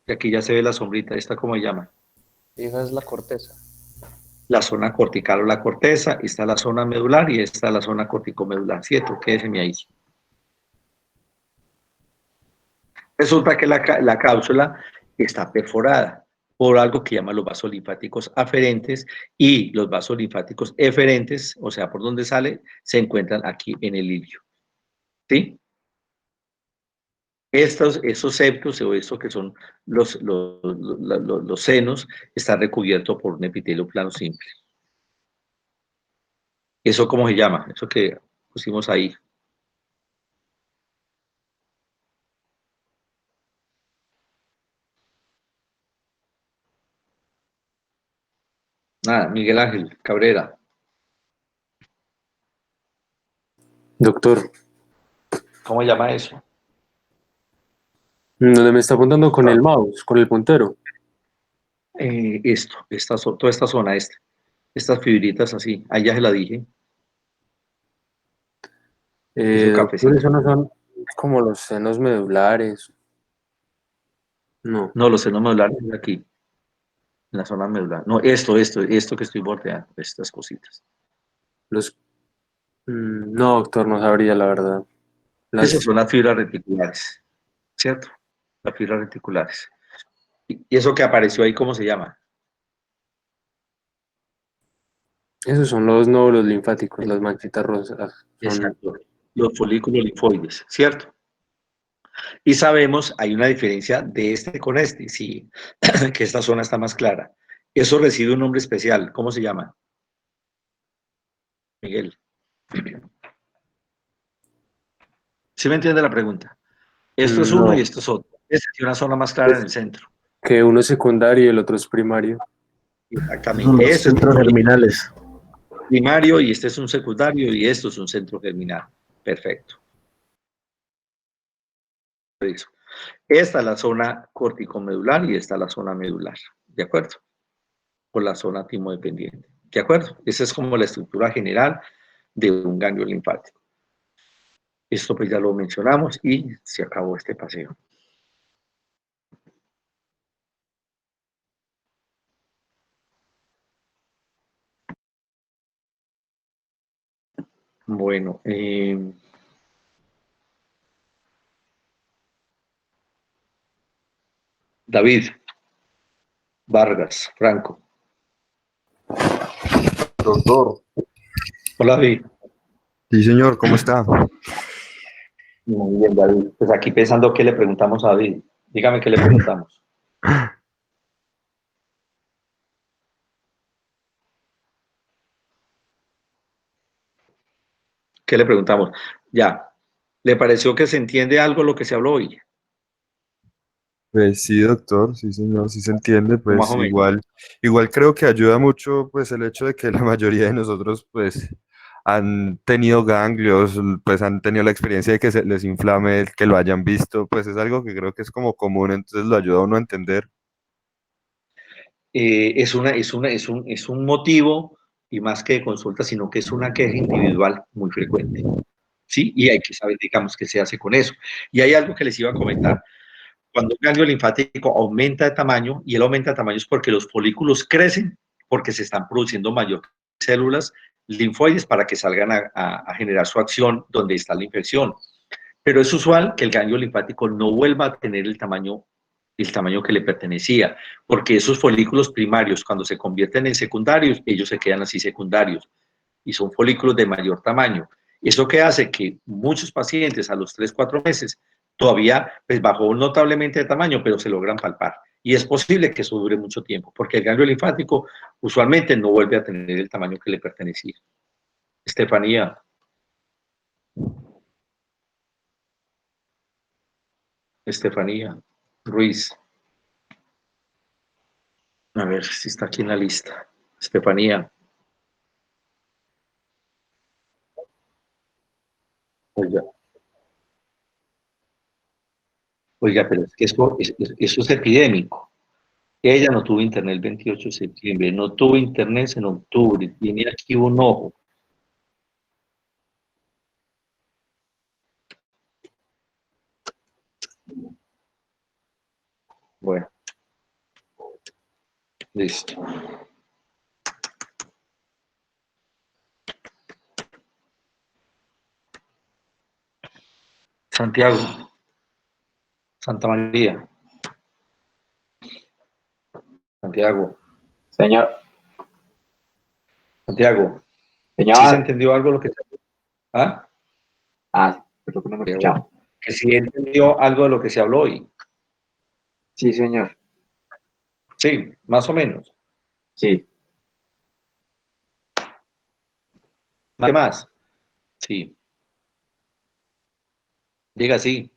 Y aquí ya se ve la sombrita, ¿esta cómo se llama? Esa es la corteza. La zona cortical o la corteza, está la zona medular y esta la zona corticomedular, ¿cierto? Quédese ahí. Resulta que la cápsula está perforada por algo que llaman los vasos linfáticos aferentes, y los vasos linfáticos eferentes, o sea, por donde sale, se encuentran aquí en el ilio. ¿Sí? Esos septos, o esto que son los senos, están recubiertos por un epitelio plano simple. ¿Eso cómo se llama? Eso que pusimos ahí. Nada, Miguel Ángel Cabrera. Doctor, ¿Cómo se llama eso? ¿dónde me está apuntando con el mouse, con el puntero? Toda esta zona, estas fibritas así, ahí ya se la dije. Doctor, eso no son como los senos medulares. No. No, los senos medulares de aquí, en la zona medular. No, esto que estoy bordeando, estas cositas. No, doctor, no sabría la verdad. Esas son las fibras reticulares, ¿cierto? Las fibras reticulares. ¿Y eso que apareció ahí, cómo se llama? Esos son los nódulos linfáticos, las manchitas rosas. Exacto. Los folículos linfoides, ¿cierto? Y sabemos, hay una diferencia de este con este, sí, que esta zona está más clara. Eso recibe un nombre especial, ¿cómo se llama? Miguel. ¿Sí me entiende la pregunta? Esto es uno y esto es otro. Esta es una zona más clara en el centro. Que uno es secundario y el otro es primario. Exactamente. Los centros germinales. Primario, y este es un secundario, y esto es un centro germinal. Perfecto. Esta es la zona corticomedular y esta es la zona medular. ¿De acuerdo? Por la zona timodependiente. ¿De acuerdo? Esa es como la estructura general de un ganglio linfático. Esto pues ya lo mencionamos y se acabó este paseo. Bueno, David Vargas Franco. Doctor. Hola, David. Sí, señor, ¿cómo está? Muy bien, David. Pues aquí pensando qué le preguntamos a David. Dígame qué le preguntamos. ¿Qué le preguntamos? Ya. ¿Le pareció que se entiende algo lo que se habló hoy? Pues sí, doctor, sí, señor, sí se entiende, Más pues o menos. igual creo que ayuda mucho, pues el hecho de que la mayoría de nosotros, pues, han tenido ganglios, pues han tenido la experiencia de que se les inflame, que lo hayan visto, pues es algo que creo que es como común, entonces lo ayuda a uno a entender. Es un motivo, y más que de consulta, sino que es una queja individual muy frecuente. ¿Sí? Y hay que saber, digamos, qué se hace con eso. Y hay algo que les iba a comentar. Cuando un ganglio linfático aumenta de tamaño, y él aumenta de tamaño es porque los folículos crecen, porque se están produciendo mayor células linfoides para que salgan a generar su acción donde está la infección. Pero es usual que el ganglio linfático no vuelva a tener el tamaño que le pertenecía, porque esos folículos primarios, cuando se convierten en secundarios, ellos se quedan así secundarios, y son folículos de mayor tamaño. Eso que hace que muchos pacientes a los 3, 4 meses todavía pues, bajó notablemente de tamaño, pero se logran palpar. Y es posible que eso dure mucho tiempo, porque el ganglio linfático usualmente no vuelve a tener el tamaño que le pertenecía. Estefanía. Estefanía Ruiz. A ver si está aquí en la lista. Estefanía. Oiga, pero es que eso es epidémico. Ella no tuvo internet el 28 de septiembre, no tuvo internet en octubre, tiene aquí un ojo. Bueno, listo. Santiago, Santa María. Santiago. Señor. Santiago. Señor. ¿Sí se entendió algo lo que se habló? ¿Ah? Ah, pero que no me escuchaba. Que sí entendió algo de lo que se habló hoy. Sí, señor. Sí, más o menos. Sí. ¿Qué más? Sí. Diga sí.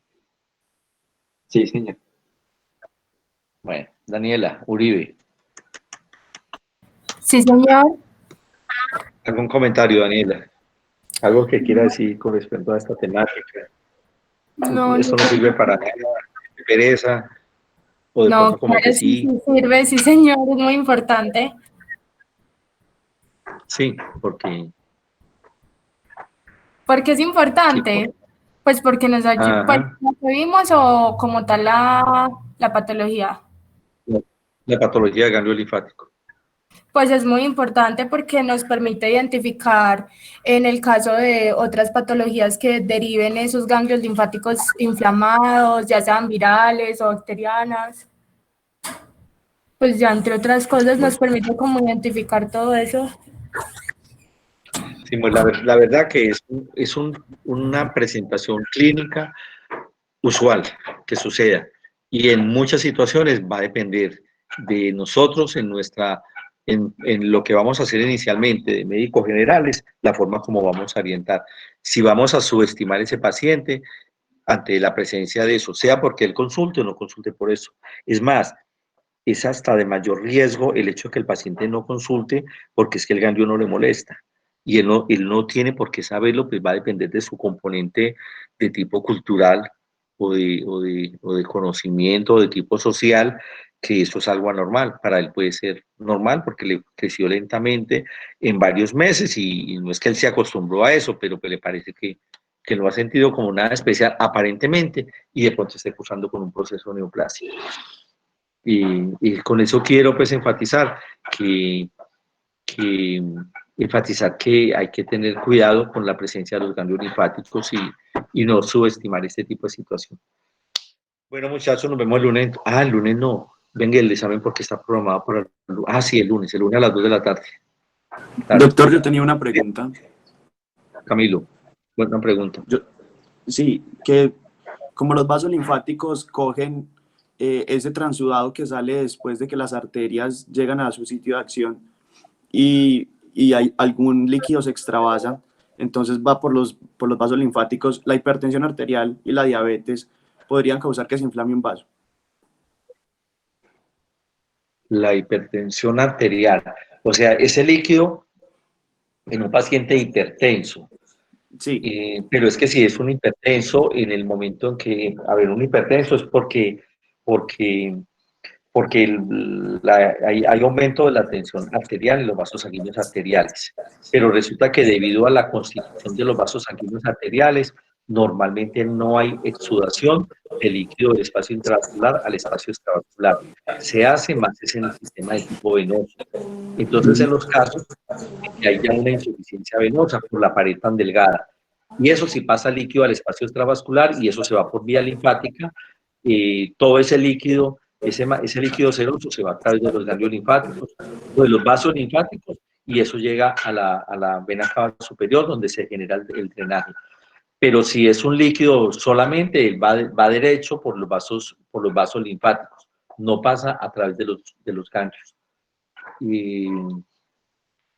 Sí, señor. Bueno, Daniela Uribe. Sí, señor. ¿Algún comentario, Daniela? ¿Algo que quiera decir con respecto a esta temática? No, Esto no sirve para nada, de pereza, o de no, pronto como que claro, sí, sí. sí sirve, sí, señor, es muy importante. Sí, porque... ¿Por qué es importante? Pues porque nos ayuda, pues, Ajá. ¿lo que vimos o como tal la patología? La patología del ganglio linfático. Pues es muy importante porque nos permite identificar en el caso de otras patologías que deriven esos ganglios linfáticos inflamados, ya sean virales o bacterianas. Pues ya entre otras cosas nos permite como identificar todo eso. Sí, pues la verdad que es una presentación clínica usual que suceda y en muchas situaciones va a depender de nosotros en lo que vamos a hacer inicialmente de médicos generales, la forma como vamos a orientar. Si vamos a subestimar ese paciente ante la presencia de eso, sea porque él consulte o no consulte por eso. Es más, es hasta de mayor riesgo el hecho de que el paciente no consulte porque es que el ganglio no le molesta. Y él no tiene por qué saberlo, pues va a depender de su componente de tipo cultural o de conocimiento o de tipo social, que eso es algo anormal. Para él puede ser normal porque le creció lentamente en varios meses y no es que él se acostumbró a eso, pero pues le parece que no ha sentido como nada especial aparentemente y de pronto está cursando con un proceso neoplásico. Y con eso quiero pues enfatizar que hay que tener cuidado con la presencia de los ganglios linfáticos y no subestimar este tipo de situación. Bueno, muchachos, nos vemos el lunes. El lunes no. Venga, el examen porque está programado para el lunes. Sí, el lunes a las 2 de la tarde. Doctor, yo tenía una pregunta. Camilo, buena pregunta. Sí, que como los vasos linfáticos cogen ese transudado que sale después de que las arterias llegan a su sitio de acción y hay algún líquido se extravasa, entonces va por los vasos linfáticos, la hipertensión arterial y la diabetes podrían causar que se inflame un vaso. La hipertensión arterial, o sea, ese líquido en un paciente hipertenso. Sí. Pero es que si es un hipertenso, en el momento en que, un hipertenso es porque hay aumento de la tensión arterial en los vasos sanguíneos arteriales. Pero resulta que debido a la constitución de los vasos sanguíneos arteriales, normalmente no hay exudación de líquido del espacio intravascular al espacio extravascular. Se hace más es en el sistema de tipo venoso. Entonces, en los casos que hay ya una insuficiencia venosa por la pared tan delgada, y eso sí pasa líquido al espacio extravascular y eso se va por vía linfática, todo ese líquido, ese líquido seroso se va a través de los ganglios linfáticos o de los vasos linfáticos y eso llega a la vena cava superior donde se genera el drenaje. Pero si es un líquido solamente, él va derecho por los vasos linfáticos, no pasa a través de los ganglios. Y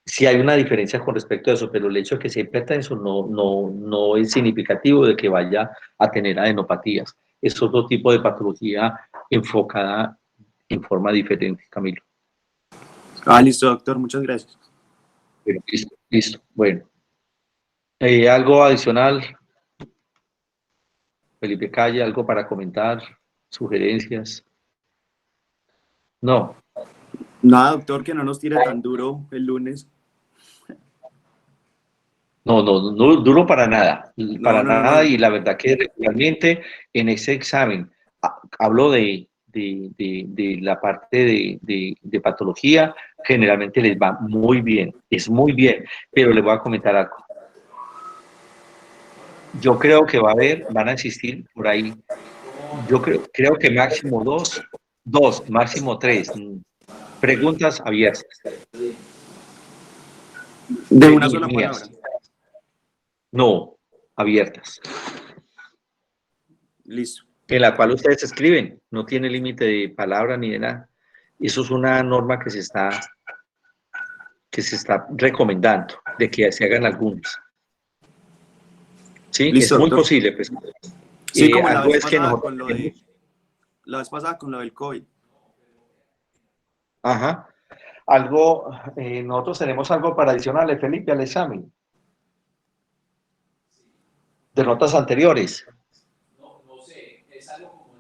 sí hay una diferencia con respecto a eso, pero el hecho de que sea hipertenso no es significativo de que vaya a tener adenopatías. Es otro tipo de patología enfocada en forma diferente, Camilo. Listo, doctor, muchas gracias. Pero listo. Bueno. ¿Algo adicional? Felipe Calle, ¿algo para comentar? ¿Sugerencias? No. Nada, doctor, que no nos tire tan duro el lunes. No, duro para nada, para no, nada, no. y la verdad que realmente en ese examen hablo de la parte de patología, generalmente les va muy bien, es muy bien, pero les voy a comentar algo. Yo creo que van a existir por ahí, yo creo que máximo dos, máximo tres preguntas abiertas. ¿De una sola palabra? No, abiertas. Listo. En la cual ustedes escriben, no tiene límite de palabra ni de nada. Eso es una norma que se está recomendando, de que se hagan algunas. Sí, Listo, es muy doctor. posible, pues. Sí, como la algo vez es que pasada nosotros la vez pasada con lo del COVID. Ajá. Algo, nosotros tenemos algo para adicionarle, Felipe, al examen. De notas anteriores. No sé, es algo como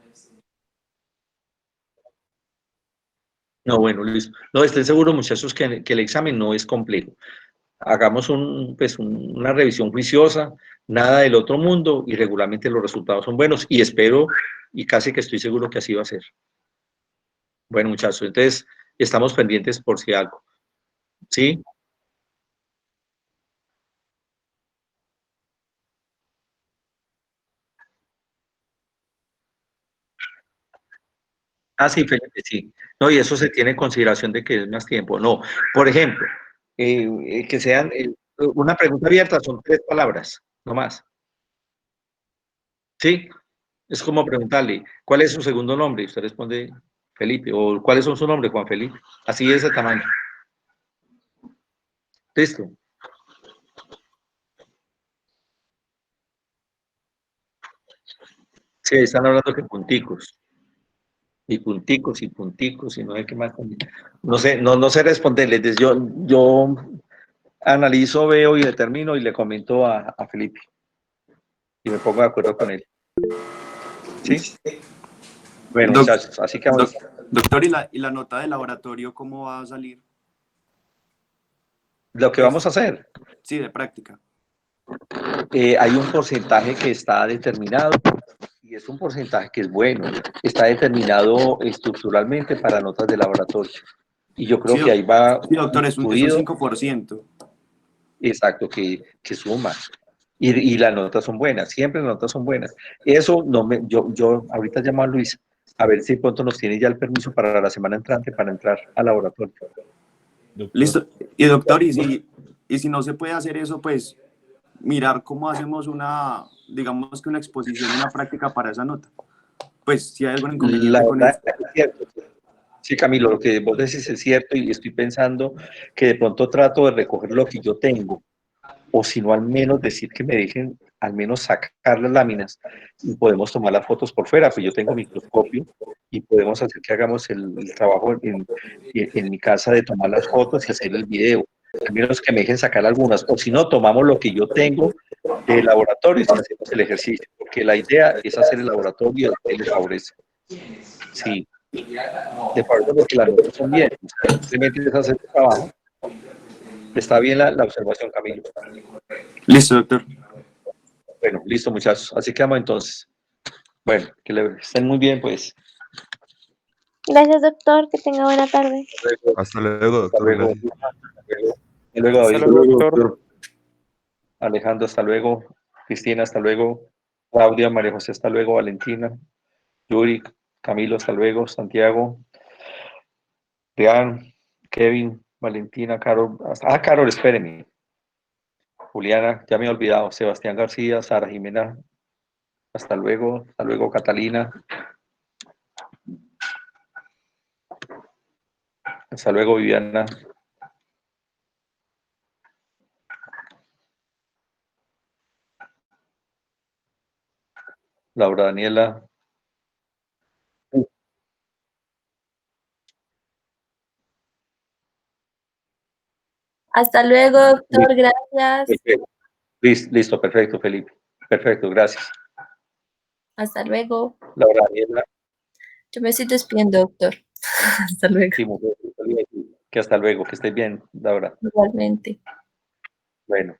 No, bueno, listo. No, estén seguros, muchachos, que el examen no es complejo. Hagamos una revisión juiciosa, nada del otro mundo, y regularmente los resultados son buenos, y espero, y casi que estoy seguro que así va a ser. Bueno, muchachos, entonces estamos pendientes por si algo. ¿Sí? Ah, sí, Felipe, sí. No, y eso se tiene en consideración de que es más tiempo. No, por ejemplo, que sean una pregunta abierta, son 3 palabras, no más. ¿Sí? Es como preguntarle, ¿cuál es su segundo nombre? Y usted responde, Felipe. O, ¿cuál es su nombre? Juan Felipe. Así de ese tamaño. Listo. Sí, están hablando que punticos. Y punticos, y no sé qué más. No sé, no sé responderles. Yo analizo, veo y determino y le comento a Felipe. Y me pongo de acuerdo con él. ¿Sí? Bueno, muchachos, así que vamos. Doctor, ¿y la nota de laboratorio cómo va a salir? Lo que vamos a hacer. Sí, de práctica. Hay un porcentaje que está determinado, y es un porcentaje que es bueno. Está determinado estructuralmente para notas de laboratorio. Y yo creo Sí, que ahí va sí, doctor, es un incluido. 5%. Exacto, que suma. Y las notas son buenas, siempre las notas son buenas. Eso no me, yo ahorita llamo a Luis a ver si pronto nos tiene ya el permiso para la semana entrante para entrar al laboratorio. Listo. Y doctor, y si no se puede hacer eso, pues mirar cómo hacemos digamos que una exposición, una práctica para esa nota. Pues si hay algún inconveniente La con verdad eso. es cierto. Sí, Camilo, lo que vos decís es cierto, y estoy pensando que de pronto trato de recoger lo que yo tengo, o si no, al menos decir que me dejen al menos sacar las láminas y podemos tomar las fotos por fuera, pues yo tengo microscopio y podemos hacer que hagamos el trabajo en mi casa de tomar las fotos y hacer el video, al menos que me dejen sacar algunas, o si no, tomamos lo que yo tengo de laboratorio y hacemos el ejercicio, porque la idea es hacer el laboratorio y les favorece. Sí, de acuerdo, porque las notas son bien, simplemente es hacer el trabajo. Está bien la observación, Camilo. Listo, doctor. Bueno, listo, muchachos. Así quedamos entonces. Bueno, que estén muy bien, pues. Gracias, doctor. Que tenga buena tarde. Hasta luego, doctor. Hasta luego. Gracias. Hasta luego, David. Hasta luego, doctor. Alejandro, hasta luego. Cristina, hasta luego. Claudia, María José, hasta luego. Valentina, Yuri, Camilo, hasta luego. Santiago, Rian, Kevin, Valentina, Carol. Carol, espéreme. Juliana, ya me he olvidado. Sebastián García, Sara Jimena, hasta luego. Hasta luego, Catalina. Hasta luego, Viviana. Laura Daniela. Hasta luego, doctor. Gracias. Listo, perfecto, Felipe. Perfecto, gracias. Hasta luego. Laura Daniela. Yo me estoy despidiendo, doctor. Hasta luego. Sí, mujer, que hasta luego, que estés bien, Laura. Igualmente. Bueno.